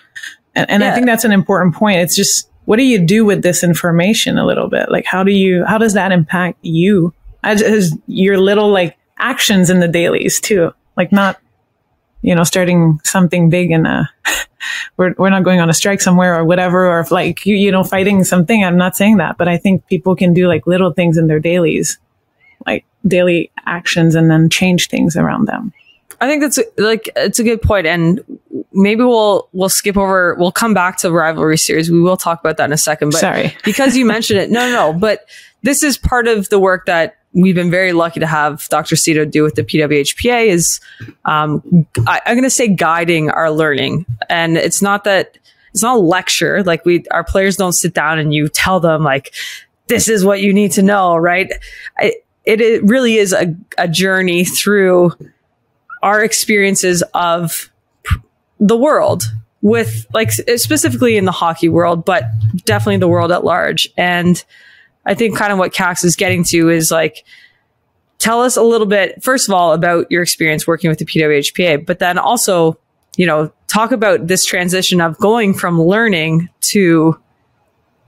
And I think that's an important point. It's just, what do you do with this information a little bit? Like, how does that impact you as your little like actions in the dailies too? Like, not, you know, starting something big and, we're not going on a strike somewhere or whatever, or if like, you know, fighting something. I'm not saying that, but I think people can do like little things in their dailies, like daily actions, and then change things around them. I think it's a good point. And maybe we'll skip over, we'll come back to rivalry series. We will talk about that in a second, but sorry, because you mentioned it. No, but this is part of the work that we've been very lucky to have Dr. Szto do with the PWHPA is, I'm going to say guiding our learning. And it's not a lecture. Like our players don't sit down and you tell them like, this is what you need to know, right? It really is a journey through our experiences of the world, with like specifically in the hockey world, but definitely the world at large. And I think kind of what Kax is getting to is like, tell us a little bit, first of all, about your experience working with the PWHPA, but then also, you know, talk about this transition of going from learning to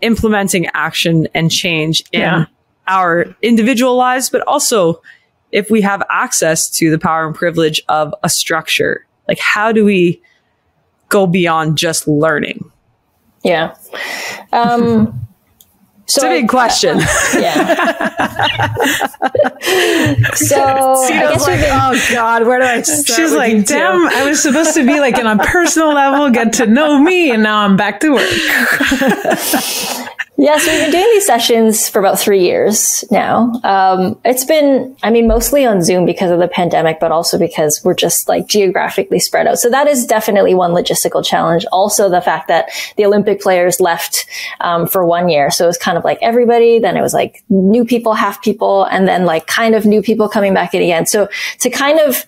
implementing action and change in our individual lives, but also if we have access to the power and privilege of a structure, like how do we go beyond just learning? Yeah. It's a big question. So I guess like, oh God, where do I start? She's like, damn, I was supposed to be like on a personal level, get to know me, and now I'm back to work. Yes, we've been doing these sessions for about 3 years now. It's been, mostly on Zoom because of the pandemic, but also because we're just like geographically spread out. So that is definitely one logistical challenge. Also, the fact that the Olympic players left for 1 year. So it was kind of like everybody, then it was like new people, half people, and then like kind of new people coming back in again. So to kind of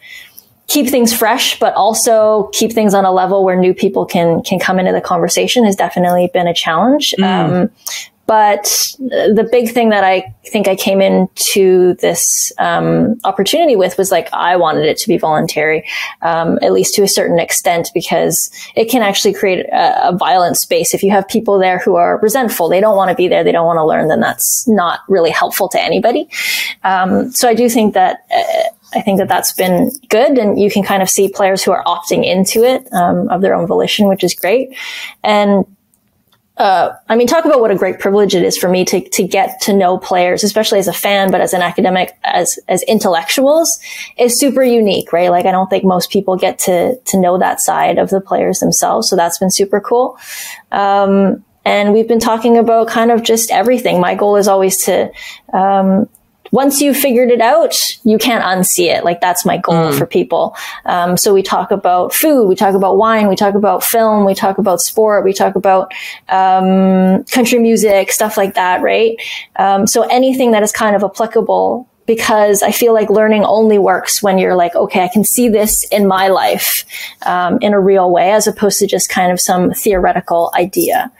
keep things fresh, but also keep things on a level where new people can come into the conversation has definitely been a challenge. But the big thing that I think I came into this opportunity with was like, I wanted it to be voluntary, at least to a certain extent, because it can actually create a violent space. If you have people there who are resentful, they don't want to be there, they don't want to learn, then that's not really helpful to anybody. So I do think that that's been good, and you can kind of see players who are opting into it of their own volition, which is great. And I mean, talk about what a great privilege it is for me to get to know players, especially as a fan, but as an academic, as intellectuals, is super unique, right? Like, I don't think most people get to know that side of the players themselves. So that's been super cool. And we've been talking about kind of just everything. My goal is always to, once you've figured it out, you can't unsee it. Like, that's my goal for people. So we talk about food, we talk about wine, we talk about film, we talk about sport, we talk about country music, stuff like that, right? So anything that is kind of applicable, because I feel like learning only works when you're like, okay, I can see this in my life in a real way, as opposed to just kind of some theoretical idea.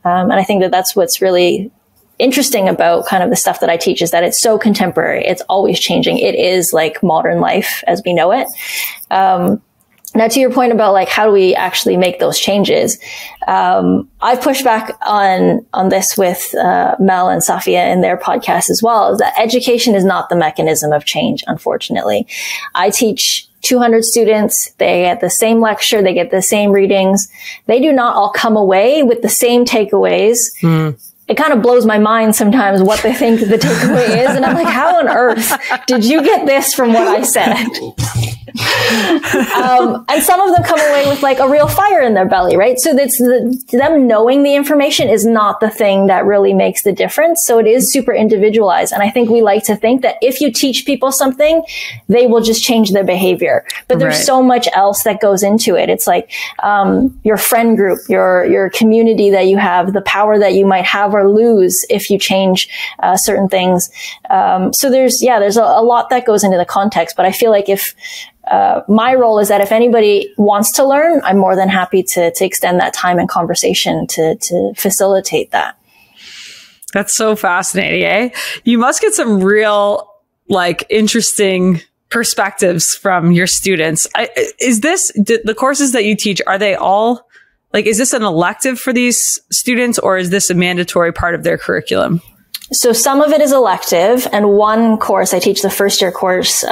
And I think that that's what's really interesting about kind of the stuff that I teach, is that it's so contemporary. It's always changing. It is like modern life as we know it. Now, to your point about like, how do we actually make those changes? I've pushed back on this with Mel and Safia in their podcast as well, is that education is not the mechanism of change, unfortunately. I teach 200 students. They get the same lecture. They get the same readings. They do not all come away with the same takeaways. It kind of blows my mind sometimes what they think the takeaway is. And I'm like, how on earth did you get this from what I said? And some of them come away with like a real fire in their belly, right? So that's them knowing the information is not the thing that really makes the difference. So it is super individualized. And I think we like to think that if you teach people something, they will just change their behavior. But there's so much else that goes into it. It's like, your friend group, your community that you have, the power that you might have or lose if you change, certain things. So there's a lot that goes into the context, but I feel like if, my role is that if anybody wants to learn, I'm more than happy to extend that time and conversation to facilitate that. That's so fascinating, eh? You must get some real, like, interesting perspectives from your students. The courses that you teach, are they all, like, is this an elective for these students, or is this a mandatory part of their curriculum? So some of it is elective, and one course I teach, the first year course,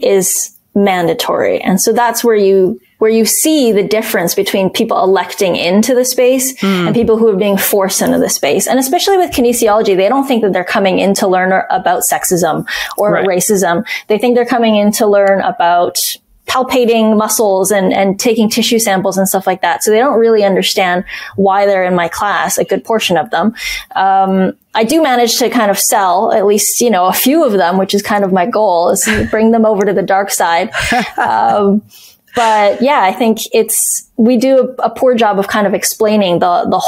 is mandatory. And so that's where you see the difference between people electing into the space and people who are being forced into the space. And especially with kinesiology, they don't think that they're coming in to learn about sexism or racism. They think they're coming in to learn about palpating muscles and taking tissue samples and stuff like that. So they don't really understand why they're in my class, a good portion of them. I do manage to kind of sell at least, a few of them, which is kind of my goal, is to bring them over to the dark side. But yeah, I think we do a poor job of kind of explaining the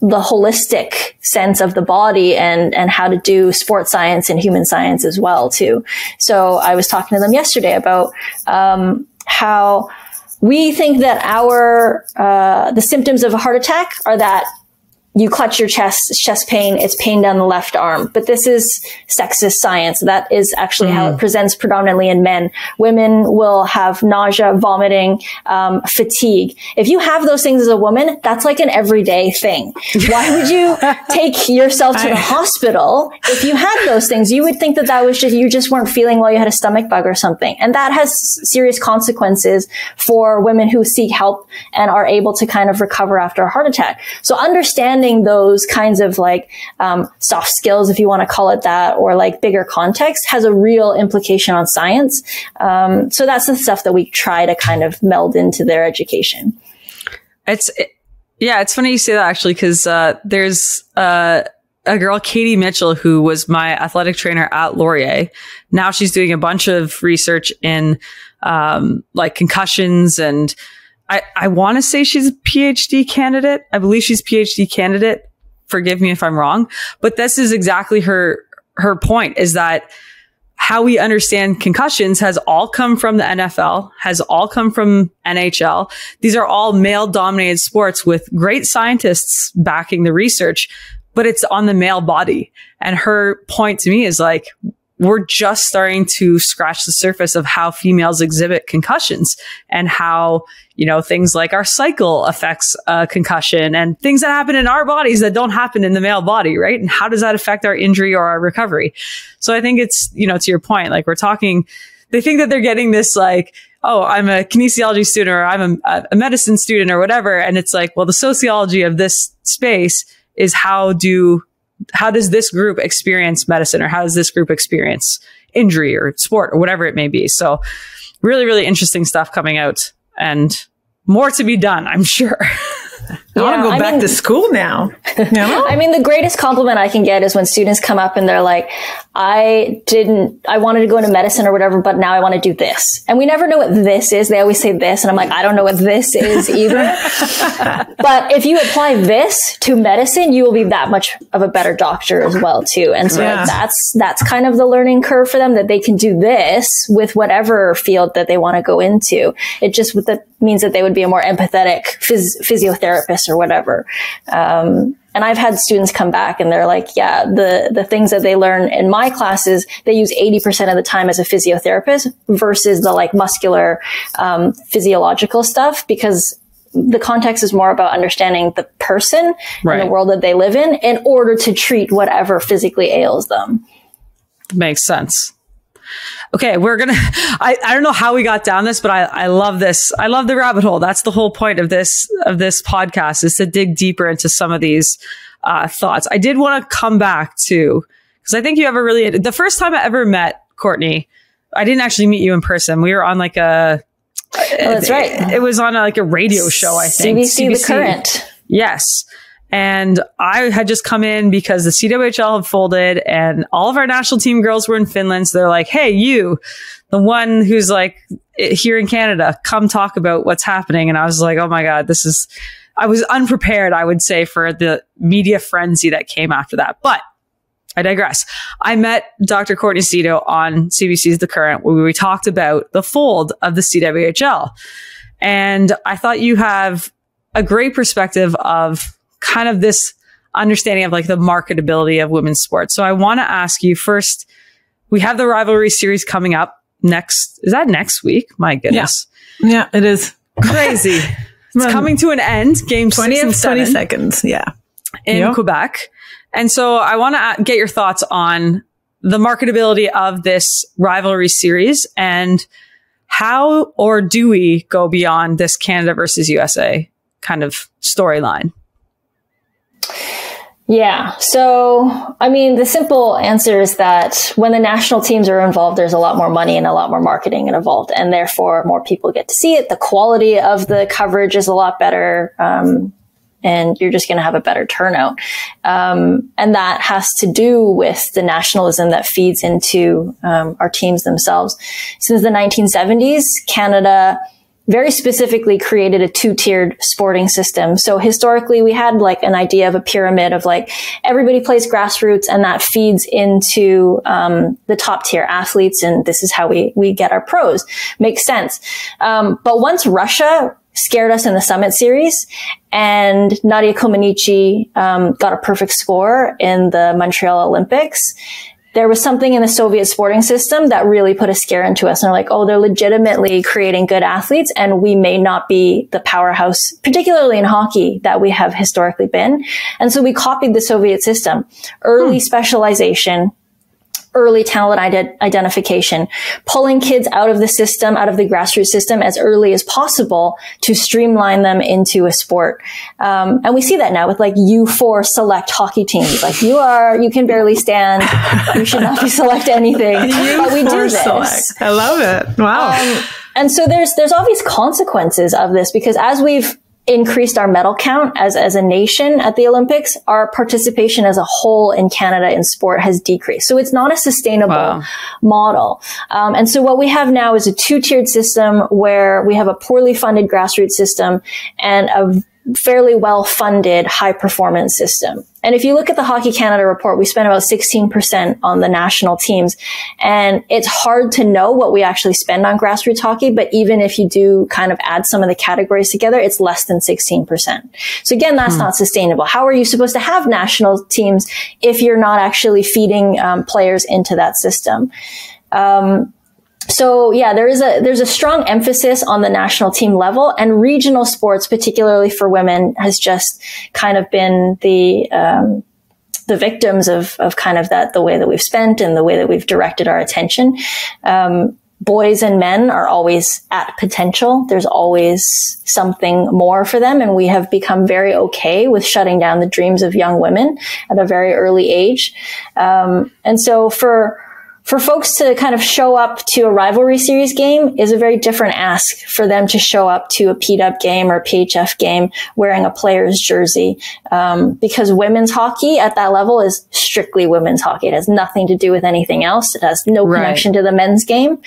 holistic sense of the body and how to do sports science and human science as well too. So I was talking to them yesterday about, how we think that the symptoms of a heart attack are that you clutch your chest pain, it's pain down the left arm. But this is sexist science. That is actually how it presents predominantly in men. Women will have nausea, vomiting, fatigue. If you have those things as a woman, that's like an everyday thing. Why would you take yourself to the hospital if you had those things? You would think that was just, you just weren't feeling well, you had a stomach bug or something. And that has serious consequences for women who seek help and are able to kind of recover after a heart attack. So understanding those kinds of like soft skills, if you want to call it that, or like bigger context, has a real implication on science. So that's the stuff that we try to kind of meld into their education. It's funny you say that, actually, because there's a girl, Katie Mitchell, who was my athletic trainer at Laurier. Now she's doing a bunch of research in like concussions, and I want to say she's a PhD candidate. I believe she's PhD candidate. Forgive me if I'm wrong, but this is exactly her point, is that how we understand concussions has all come from the NFL, has all come from NHL. These are all male dominated sports with great scientists backing the research, but it's on the male body. And her point to me is like, we're just starting to scratch the surface of how females exhibit concussions and how, things like our cycle affects concussion and things that happen in our bodies that don't happen in the male body, right? And how does that affect our injury or our recovery? So I think it's, to your point, like we're talking, they think that they're getting this like, oh, I'm a kinesiology student or I'm a medicine student or whatever. And it's like, well, the sociology of this space is how does this group experience medicine, or how does this group experience injury or sport or whatever it may be? So really, really interesting stuff coming out, and more to be done, I'm sure. I want to go back to school now. I mean, the greatest compliment I can get is when students come up and they're like, I wanted to go into medicine or whatever, but now I want to do this. And we never know what this is. They always say this. And I'm like, I don't know what this is either. But if you apply this to medicine, you will be that much of a better doctor as well, too. And so that's kind of the learning curve for them, that they can do this with whatever field that they want to go into. It just means that they would be a more empathetic physiotherapist or whatever. And I've had students come back and they're like, yeah, the things that they learn in my classes, they use 80% of the time as a physiotherapist versus the like muscular, physiological stuff, because the context is more about understanding the person and the world that they live in order to treat whatever physically ails them. Makes sense. Okay, I don't know how we got down this, but I love this. I love the rabbit hole. That's the whole point of this podcast, is to dig deeper into some of these thoughts. I did want to come back to, because I think you have the first time I ever met Courtney, I didn't actually meet you in person. We were on like that's right. It was on like a radio show, I think. CBC The Current. Yes. And I had just come in because the CWHL had folded and all of our national team girls were in Finland. So they're like, hey, you, the one who's like here in Canada, come talk about what's happening. And I was like, oh my God, I was unprepared, I would say, for the media frenzy that came after that. But I digress. I met Dr. Courtney Szto on CBC's The Current, where we talked about the fold of the CWHL. And I thought you have a great perspective of kind of this understanding of like the marketability of women's sports. So I want to ask you first, we have the rivalry series coming up is that next week? My goodness. Yeah, it is. Crazy. It's coming to an end. Game 6 and 7. 20 seconds. Yeah. In Quebec. And so I want to get your thoughts on the marketability of this rivalry series and how or do we go beyond this Canada versus USA kind of storyline? Yeah. So, I mean, the simple answer is that when the national teams are involved, there's a lot more money and a lot more marketing involved, and therefore more people get to see it. The quality of the coverage is a lot better. And you're just going to have a better turnout. And that has to do with the nationalism that feeds into, our teams themselves. Since the 1970s, Canada very specifically created a two-tiered sporting system. So historically, we had like an idea of a pyramid of like everybody plays grassroots, and that feeds into the top-tier athletes, and this is how we get our pros. Makes sense. But once Russia scared us in the Summit Series, and Nadia Comaneci got a perfect score in the Montreal Olympics, there was something in the Soviet sporting system that really put a scare into us. And they're like, oh, they're legitimately creating good athletes, and we may not be the powerhouse, particularly in hockey, that we have historically been. And so we copied the Soviet system. Early specialization, early talent identification, pulling kids out of the system, out of the grassroots system as early as possible to streamline them into a sport. And we see that now with like U4 select hockey teams. Like you can barely stand. You should not be select anything. But we do this. Select. I love it. Wow. And so there's obvious consequences of this, because as we've increased our medal count as a nation at the Olympics, our participation as a whole in Canada in sport has decreased. So it's not a sustainable model. And so what we have now is a two-tiered system where we have a poorly funded grassroots system and a fairly well-funded high-performance system. And if you look at the Hockey Canada report, we spend about 16% on the national teams. And it's hard to know what we actually spend on grassroots hockey, but even if you do kind of add some of the categories together, it's less than 16%. So again, that's not sustainable. How are you supposed to have national teams if you're not actually feeding players into that system? So yeah, there's a strong emphasis on the national team level, and regional sports, particularly for women, has just kind of been the victims of kind of that, the way that we've spent and the way that we've directed our attention. boys and men are always at potential. There's always something more for them. And we have become very okay with shutting down the dreams of young women at a very early age. And so for folks to kind of show up to a rivalry series game is a very different ask for them to show up to a PW game or a PHF game wearing a player's jersey. Because women's hockey at that level is strictly women's hockey. It has nothing to do with anything else. It has no connection to the men's game.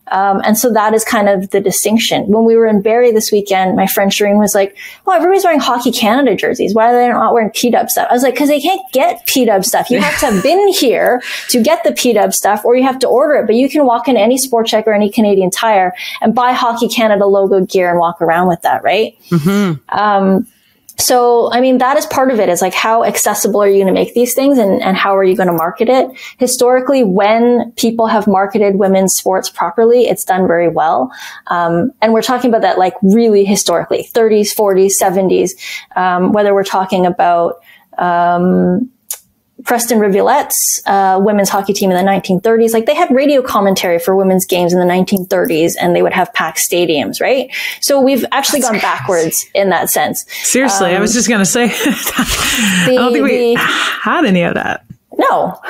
And so that is kind of the distinction. When we were in Barrie this weekend, my friend Shireen was like, well, everybody's wearing Hockey Canada jerseys. Why are they not wearing PW stuff? I was like, because they can't get PW stuff. You have to have been here to get the PW stuff, or you have to order it. But you can walk into any Sport Chek or any Canadian Tire and buy Hockey Canada logoed gear and walk around with that, right? Mm-hmm. So, I mean, that is part of it, is like, how accessible are you going to make these things, and how are you going to market it? Historically, when people have marketed women's sports properly, it's done very well. And we're talking about that, like, really historically, 30s, 40s, 70s, whether we're talking about, Preston Rivulette's women's hockey team in the 1930s, like, they had radio commentary for women's games in the 1930s, and they would have packed stadiums, right? So we've actually gone backwards in that sense. Seriously, I was just going to say, I don't think we had any of that. No.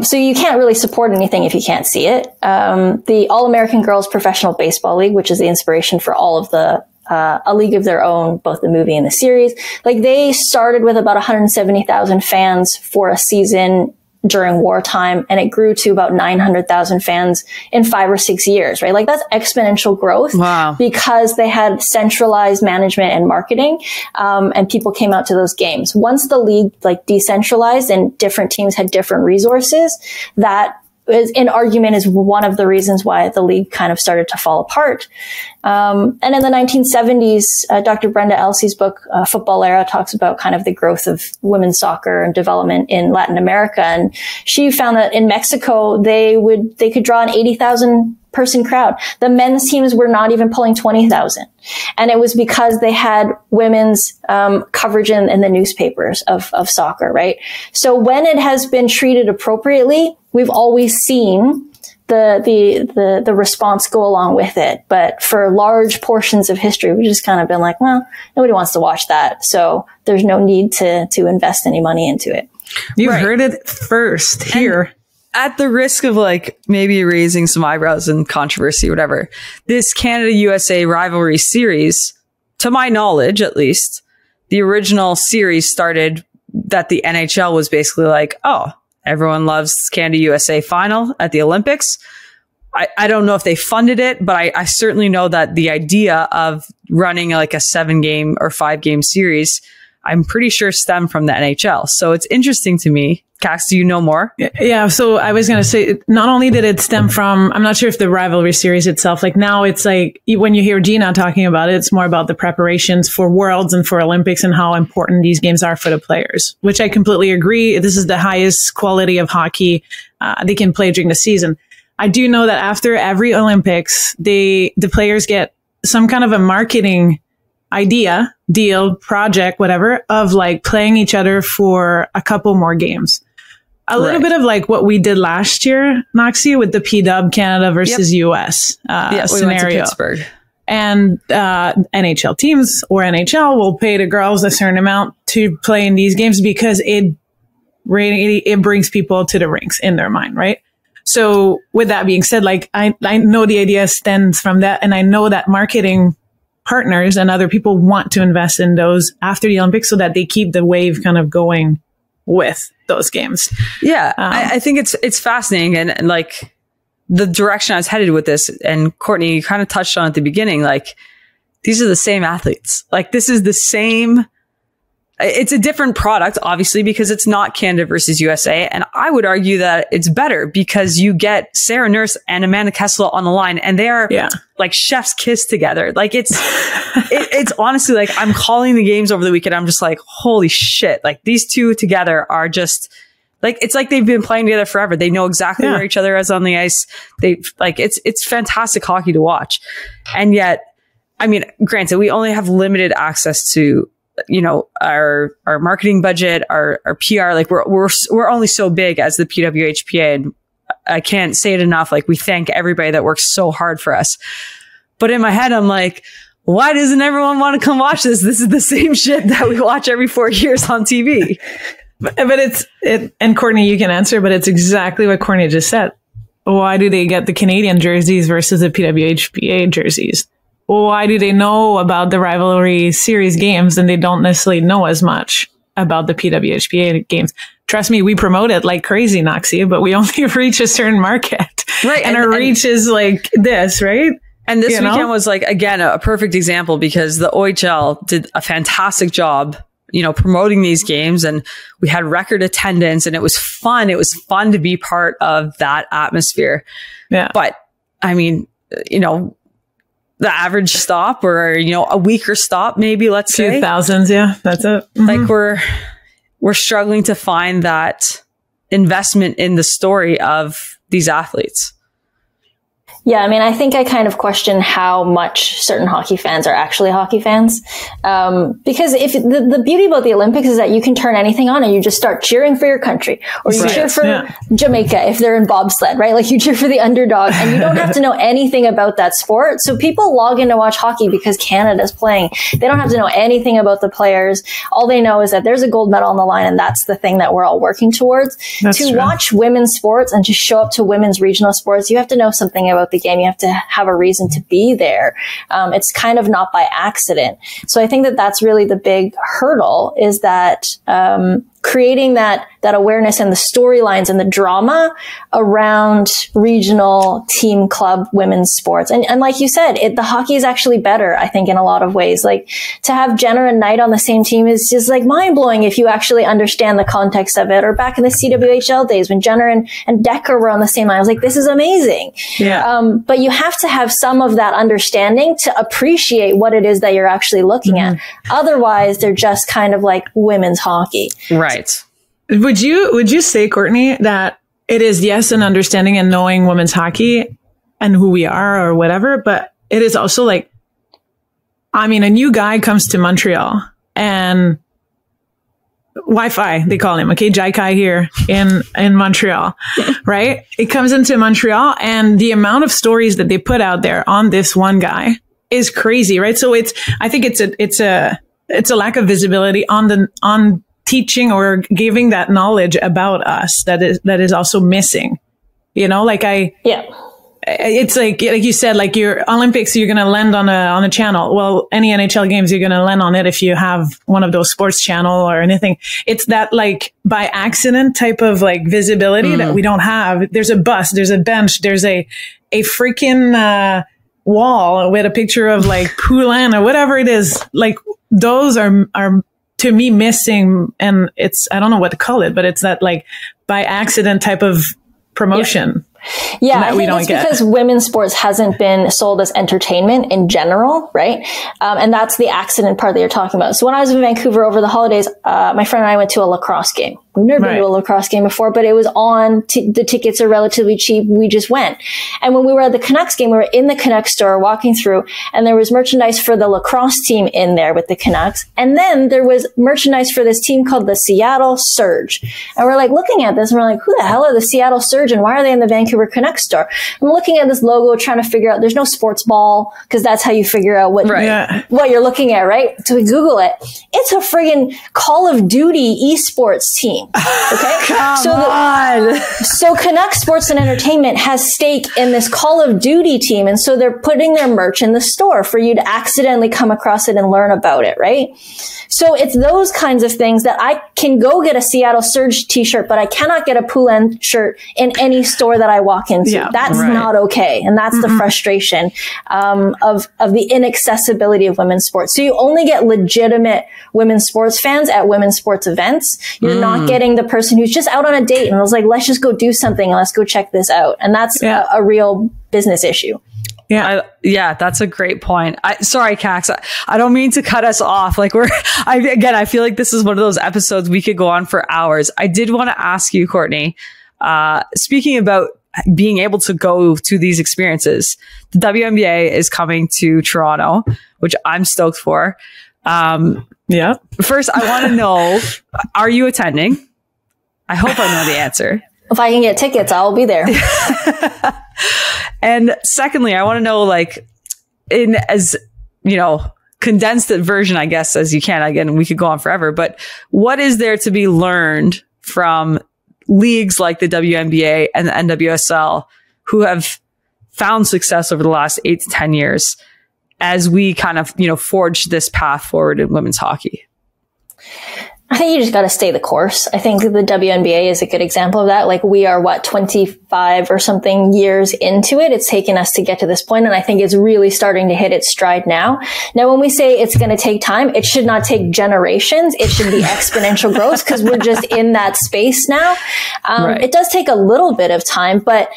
So you can't really support anything if you can't see it. The All-American Girls Professional Baseball League, which is the inspiration for all of the A League of Their Own, both the movie and the series. Like, they started with about 170,000 fans for a season during wartime, and it grew to about 900,000 fans in 5 or 6 years, right? Like, that's exponential growth. Wow. Because they had centralized management and marketing, and people came out to those games. Once the league, like, decentralized and different teams had different resources, that is, in argument, is one of the reasons why the league kind of started to fall apart. And in the 1970s, Dr. Brenda Elsie's book, Football Era, talks about kind of the growth of women's soccer and development in Latin America. And she found that in Mexico, they could draw an 80,000 person crowd. The men's teams were not even pulling 20,000. And it was because they had women's coverage in the newspapers of soccer, right? So when it has been treated appropriately, we've always seen the response go along with it. But for large portions of history, we've just kind of been like, well, nobody wants to watch that, so there's no need to invest any money into it. You've heard it first here. And at the risk of, like, maybe raising some eyebrows and controversy, whatever, this Canada-USA rivalry series, to my knowledge, at least, the original series started that the NHL was basically like, oh, everyone loves Canada-USA final at the Olympics. I don't know if they funded it, but I certainly know that the idea of running like a 7-game or 5-game series, I'm pretty sure stemmed from the NHL. So it's interesting to me. Kax, do you know more? Yeah. So I was going to say, not only did it stem from, I'm not sure if the rivalry series itself, like, now it's like, when you hear Gina talking about it, it's more about the preparations for Worlds and for Olympics and how important these games are for the players, which I completely agree. This is the highest quality of hockey they can play during the season. I do know that after every Olympics, the players get some kind of a marketing idea, deal, project, whatever, of like playing each other for a couple more games. A little bit of like what we did last year, Knoxy, with the PW Canada versus US scenario. We went to Pittsburgh. And NHL teams or NHL will pay the girls a certain amount to play in these games because it brings people to the rinks in their mind, right? So with that being said, like, I know the idea stems from that, and I know that marketing partners and other people want to invest in those after the Olympics so that they keep the wave kind of going with those games. Yeah. I think it's fascinating. And like, the direction I was headed with this, and Courtney, you kind of touched on at the beginning, like, these are the same athletes. Like, this is the same. It's a different product, obviously, because it's not Canada versus USA. And I would argue that it's better because you get Sarah Nurse and Amanda Kessler on the line, and they are like chef's kiss together. Like, it's honestly, like, I'm calling the games over the weekend. I'm just like, holy shit. Like, these two together are just like, it's like they've been playing together forever. They know exactly where each other is on the ice. They like, it's fantastic hockey to watch. And yet, I mean, granted, we only have limited access to, you know, our marketing budget, our PR. Like, we're only so big as the PWHPA, and I can't say it enough. Like, we thank everybody that works so hard for us. But in my head, I'm like, why doesn't everyone want to come watch this? This is the same shit that we watch every 4 years on TV. But and Courtney, you can answer, but it's exactly what Courtney just said. Why do they get the Canadian jerseys versus the PWHPA jerseys? Why do they know about the rivalry series games and they don't necessarily know as much about the PWHPA games? Trust me, we promote it like crazy, Knoxy, but we only reach a certain market. Right. And our reach is like this, right? And this weekend was like, again, a perfect example because the OHL did a fantastic job, promoting these games, and we had record attendance, and it was fun. It was fun to be part of that atmosphere. Yeah. But I mean, the average stop or, a weaker stop, maybe, let's say. Few thousands. Yeah. That's it. Mm-hmm. Like we're struggling to find that investment in the story of these athletes. Yeah, I mean, I think I kind of question how much certain hockey fans are actually hockey fans. Because if the beauty about the Olympics is that you can turn anything on and you just start cheering for your country, or you cheer for Jamaica if they're in bobsled, right? Like, you cheer for the underdog and you don't have to know anything about that sport. So people log in to watch hockey because Canada's playing. They don't have to know anything about the players. All they know is that there's a gold medal on the line, and that's the thing that we're all working towards. That's to true. Watch women's sports and to show up to women's regional sports, you have to know something about the game. You have to have a reason to be there. It's kind of not by accident. So I think that that's really the big hurdle, is that creating that awareness and the storylines and the drama around regional team club women's sports. And like you said, the hockey is actually better, I think, in a lot of ways. Like, to have Jenner and Knight on the same team is just like mind blowing if you actually understand the context of it. Or back in the CWHL days when Jenner and Decker were on the same line, I was like, this is amazing. Yeah. But you have to have some of that understanding to appreciate what it is that you're actually looking at. Otherwise, they're just kind of like women's hockey. Right. Would you say, Courtney, that it is, yes, an understanding and knowing women's hockey and who we are or whatever, but it is also like, I mean, a new guy comes to Montreal and Wi-Fi, they call him, okay, Jaikai here in Montreal, right? It comes into Montreal, and the amount of stories that they put out there on this one guy is crazy, right? So I think it's a lack of visibility on teaching or giving that knowledge about us that is also missing, it's like you said, like your Olympics, you're going to land on a channel. Well, any NHL games, you're going to land on it if you have one of those sports channel or anything. It's that like by accident type of like visibility that we don't have. There's a bus, there's a bench, there's a freaking, wall with a picture of like Poulin or whatever it is. Like, those are to me missing, and I don't know what to call it, but it's that like by accident type of promotion. Yeah, I think it's because women's sports hasn't been sold as entertainment in general, right? And that's the accident part that you're talking about. So when I was in Vancouver over the holidays, my friend and I went to a lacrosse game. We've never been to a lacrosse game before, but it was on. The tickets are relatively cheap. We just went. And when we were at the Canucks game, we were in the Canucks store walking through, and there was merchandise for the lacrosse team in there with the Canucks. And then there was merchandise for this team called the Seattle Surge. And we're like looking at this and we're like, who the hell are the Seattle Surge and why are they in the Vancouver Canucks store? I'm looking at this logo, trying to figure out, there's no sports ball, because that's how you figure out what you're looking at, right? So we Google it. It's a friggin' Call of Duty esports team. Okay. So Canucks Sports and Entertainment has stake in this Call of Duty team. And so they're putting their merch in the store for you to accidentally come across it and learn about it. Right. So it's those kinds of things that I can go get a Seattle Surge t-shirt, but I cannot get a Poulin shirt in any store that I walk into. Yeah, that's not okay. And that's the frustration, of the inaccessibility of women's sports. So you only get legitimate women's sports fans at women's sports events. You're not getting the person who's just out on a date and was like, let's just go do something and let's go check this out. And that's a real business issue. Yeah, that's a great point. Sorry, Kax. I don't mean to cut us off. Like I feel like this is one of those episodes we could go on for hours. I did want to ask you, Courtney, speaking about being able to go to these experiences, the WNBA is coming to Toronto, which I'm stoked for. First, I want to know, are you attending? I hope I know the answer. If I can get tickets, I'll be there. And secondly, I want to know, like, in as, condensed version, I guess, as you can. Again, we could go on forever, but what is there to be learned from leagues like the WNBA and the NWSL who have found success over the last 8 to 10 years as we kind of, forge this path forward in women's hockey? I think you just got to stay the course. I think the WNBA is a good example of that. Like, we are 25 or something years into it. It's taken us to get to this point, and I think it's really starting to hit its stride now. Now, when we say it's going to take time, it should not take generations. It should be exponential growth, because we're just in that space now. Right. It does take a little bit of time, but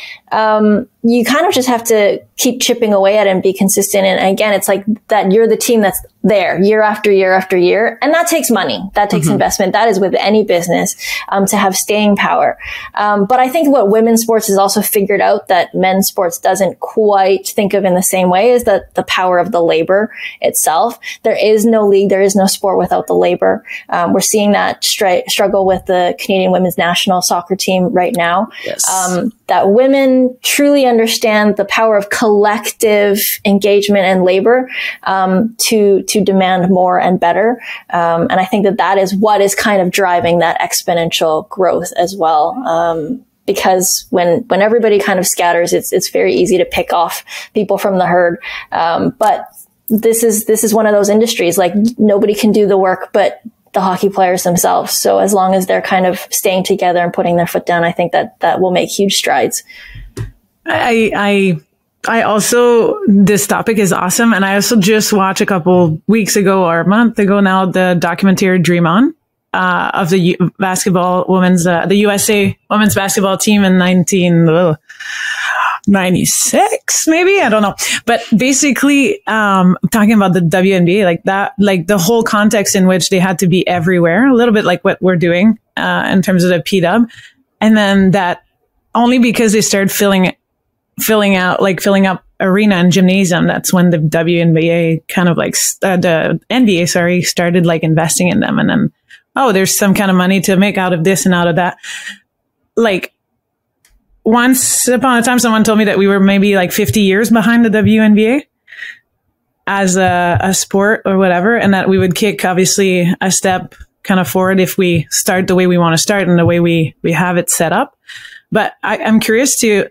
you kind of just have to keep chipping away at it and be consistent. And again, it's like that you're the team that's there year after year after year. And that takes money. That takes investment. That is with any business, to have staying power. But I think what women's sports has also figured out that men's sports doesn't quite think of in the same way is that the power of the labor itself. There is no league. There is no sport without the labor. We're seeing that struggle with the Canadian women's national soccer team right now. Yes. That women truly understand the power of collective engagement and labor, to demand more and better. And I think that is what is kind of driving that exponential growth as well. Because when everybody kind of scatters, it's very easy to pick off people from the herd. But this is one of those industries, like, nobody can do the work but the hockey players themselves. So as long as they're kind of staying together and putting their foot down, I think that will make huge strides. I also, this topic is awesome. And I also just watched a couple weeks ago or a month ago now, the documentary Dream On, of the the USA women's basketball team in 1996, maybe, I don't know, but basically talking about the WNBA, like that, like the whole context in which they had to be everywhere, a little bit like what we're doing in terms of the PW, and then that only because they started filling up arena and gymnasium, that's when the WNBA kind of like the NBA started like investing in them, and then there's some kind of money to make out of this and out of that. Like, once upon a time, someone told me that we were maybe like 50 years behind the WNBA as a sport or whatever, and that we would kick obviously a step kind of forward if we start the way we want to start and the way we have it set up. But I'm curious to,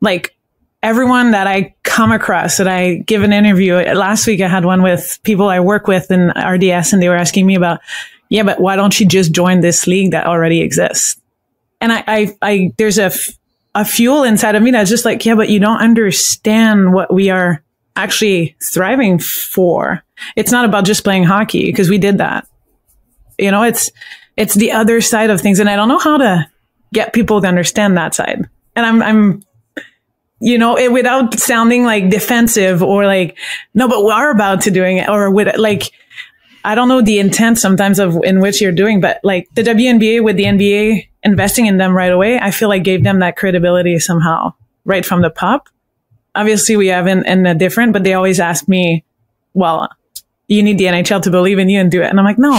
like, everyone that I come across, that I give an interview. Last week I had one with people I work with in RDS, and they were asking me about, but why don't you just join this league that already exists? And I there's a fuel inside of me that's just like, but you don't understand what we are actually thriving for. It's not about just playing hockey, because we did that. It's the other side of things. And I don't know how to get people to understand that side. And I'm without sounding like defensive or like, no, but we are about to doing it, or with like, I don't know the intent sometimes in which you're doing, but like the WNBA with the NBA investing in them right away, I feel like gave them that credibility somehow right from the pop. Obviously we have in a different, but they always ask me, well, you need the NHL to believe in you and do it. And I'm like, no,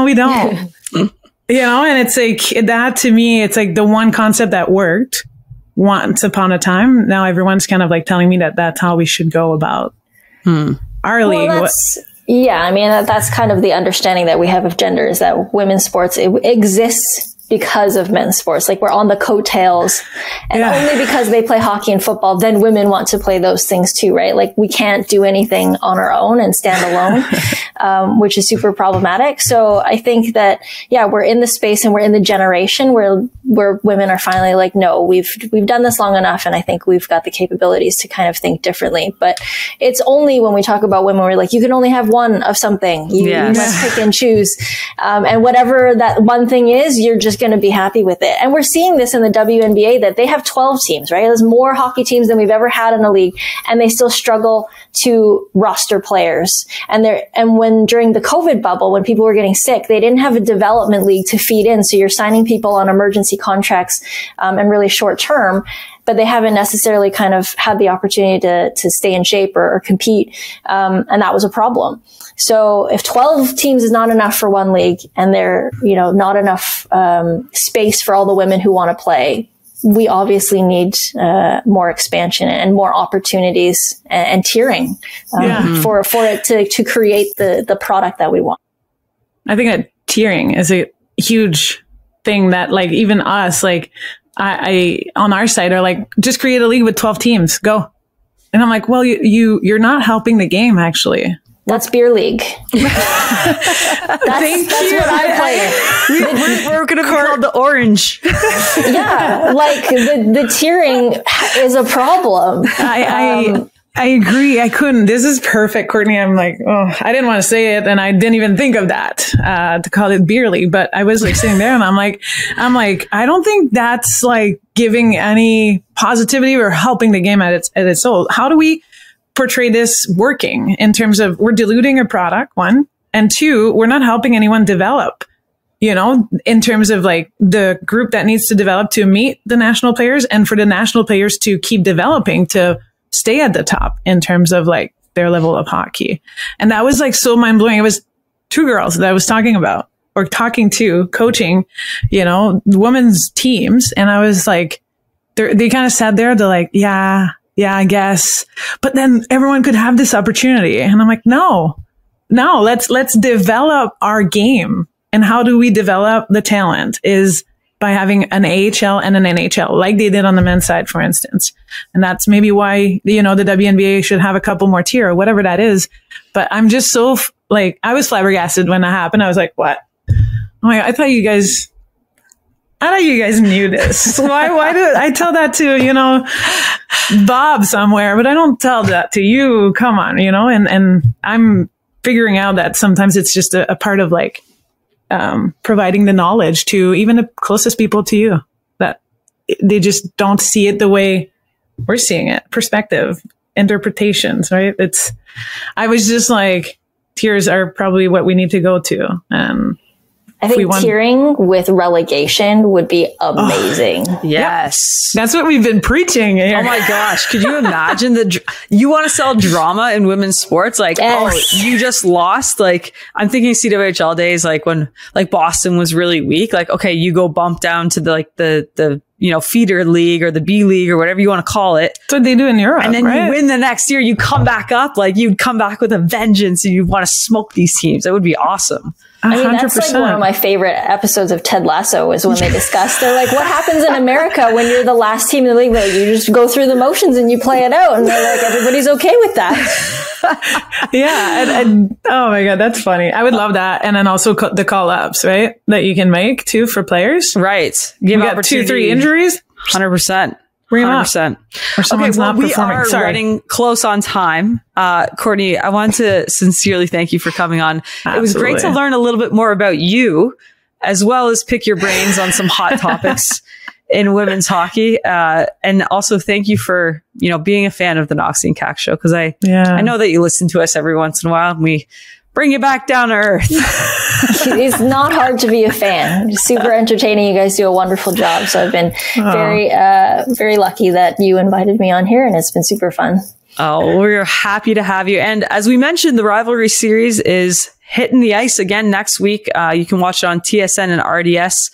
we don't. And it's like that to me, it's like the one concept that worked once upon a time. Now everyone's kind of like telling me that that's how we should go about our league. Yeah, I mean, that's kind of the understanding that we have of gender, is that women's sports, it exists because of men's sports. Like, we're on the coattails, and only because they play hockey and football, then women want to play those things too, right? Like, we can't do anything on our own and stand alone, which is super problematic. So I think that, we're in the space and we're in the generation where women are finally like, no, we've done this long enough. And I think we've got the capabilities to kind of think differently. But it's only when we talk about women, we're like, you can only have one of something. You must pick and choose. And whatever that one thing is, you're just going to be happy with it. And we're seeing this in the WNBA, that they have 12 teams, right? There's more hockey teams than we've ever had in a league, and they still struggle to roster players. And when during the COVID bubble, when people were getting sick, they didn't have a development league to feed in. So you're signing people on emergency contracts, and really short term. but they haven't necessarily kind of had the opportunity to stay in shape or compete. And that was a problem. So if 12 teams is not enough for one league and there, not enough, space for all the women who want to play, we obviously need, more expansion and more opportunities and tiering, for it to create the product that we want. I think that tiering is a huge thing that, like, even us, like, I on our side are like, just create a league with 12 teams, go. And I'm like, well, you're not helping the game, actually. That's beer league. that's what I play. We're going to be called the orange. Yeah, like the tiering is a problem. I agree. I couldn't. This is perfect, Courtney. I'm like, oh, I didn't want to say it, and I didn't even think of that to call it beer league. But I was like sitting there, and I'm like, I don't think that's like giving any positivity or helping the game at its soul. How do we portray this working in terms of we're diluting a product, one, and two, we're not helping anyone develop, in terms of like the group that needs to develop to meet the national players and for the national players to keep developing to stay at the top in terms of like their level of hockey. And that was like so mind blowing. It was two girls that I was talking about or talking to, coaching, women's teams. And I was like, they kind of sat there. They're like, yeah, I guess. But then everyone could have this opportunity. And I'm like, no, let's develop our game. And how do we develop the talent is by having an AHL and an NHL, like they did on the men's side, for instance. And that's maybe why, the WNBA should have a couple more tier or whatever that is. But I'm just so I was flabbergasted when that happened. I was like, what? I thought you guys knew this. Why do I tell that to, Bob somewhere, but I don't tell that to you. Come on, and I'm figuring out that sometimes it's just a part of like, providing the knowledge to even the closest people to you that they just don't see it the way we're seeing it. Perspective, interpretations, right? I was just like, tiers are probably what we need to go to. I think tiering with relegation would be amazing. Yes. That's what we've been preaching here. Oh my gosh. Could you imagine you want to sell drama in women's sports? Like, yes. Oh, you just lost. Like, I'm thinking CWHL days, like when like Boston was really weak. Like, okay, you go bump down to the feeder league or the B league or whatever you want to call it. That's what they do in Europe. And then you win the next year, you come back up, like you'd come back with a vengeance and you want to smoke these teams. That would be awesome. 100%. That's like one of my favorite episodes of Ted Lasso is when they discuss, they're like, what happens in America when you're the last team in the league? Like, you just go through the motions and you play it out. And they're like, everybody's okay with that. Yeah. And oh my God, that's funny. I would love that. And then also the call ups, right? That you can make too for players. Right. Give got 2-3 injuries. 100%. 100%. Or someone's not performing. We are running close on time. Courtney, I want to sincerely thank you for coming on. Absolutely. It was great to learn a little bit more about you, as well as pick your brains on some hot topics in women's hockey. And also thank you for, being a fan of the Knoxy and Kax show. Cause I know that you listen to us every once in a while and we bring you back down to earth. It's not hard to be a fan. It's super entertaining. You guys do a wonderful job. So I've been very lucky that you invited me on here and it's been super fun. Oh, we're happy to have you. And as we mentioned, the rivalry series is hitting the ice again next week. You can watch it on TSN and RDS.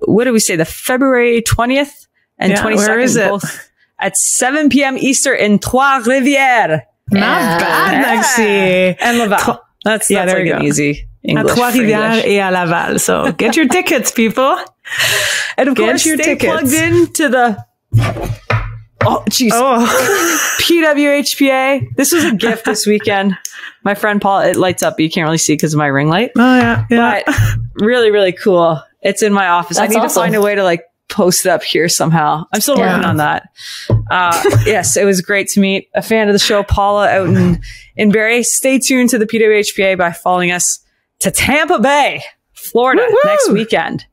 What did we say? The February 20th and 22nd, both at 7 p.m. Eastern in Trois-Rivières. Not bad, Knoxy. And Laval. That's like an easy English. At Trois-Rivières et à Laval. So get your tickets, people. And of course, stay plugged into the... Oh, jeez. PWHPA. This was a gift this weekend. My friend Paul, it lights up, but you can't really see because of my ring light. Oh, yeah. But really, really cool. It's in my office. That's I need to find a way to post it up here somehow. I'm still working on that. Yes, it was great to meet a fan of the show, Paula, out in Barrie. Stay tuned to the PWHPA by following us to Tampa Bay, Florida next weekend.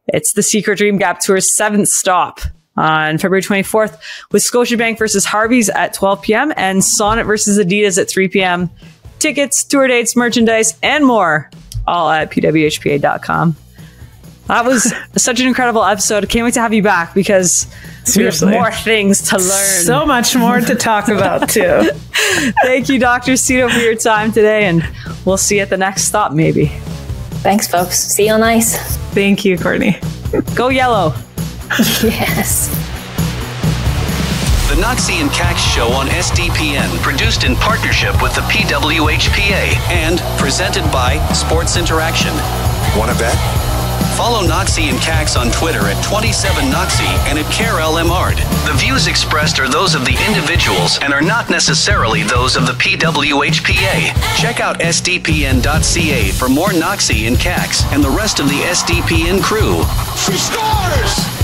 It's the Secret Dream Gap Tour's 7th stop on February 24th with Scotiabank versus Harvey's at 12 p.m. and Sonnet versus Adidas at 3 p.m. Tickets, tour dates, merchandise, and more, all at pwhpa.com. That was such an incredible episode. I can't wait to have you back because Seriously. we have more things to learn. So much more to talk about, too. Thank you, Dr. Szto, for your time today, and we'll see you at the next stop, maybe. Thanks, folks. See you on ice. Thank you, Courtney. Go yellow. Yes. The Knoxy and Kax Show on SDPN, produced in partnership with the PWHPA and presented by Sports Interaction. Want to bet? Follow Knoxy and Kax on Twitter at 27Knoxy and at Karell Mard. The views expressed are those of the individuals and are not necessarily those of the PWHPA. Check out sdpn.ca for more Knoxy and Kax and the rest of the SDPN crew. She scores!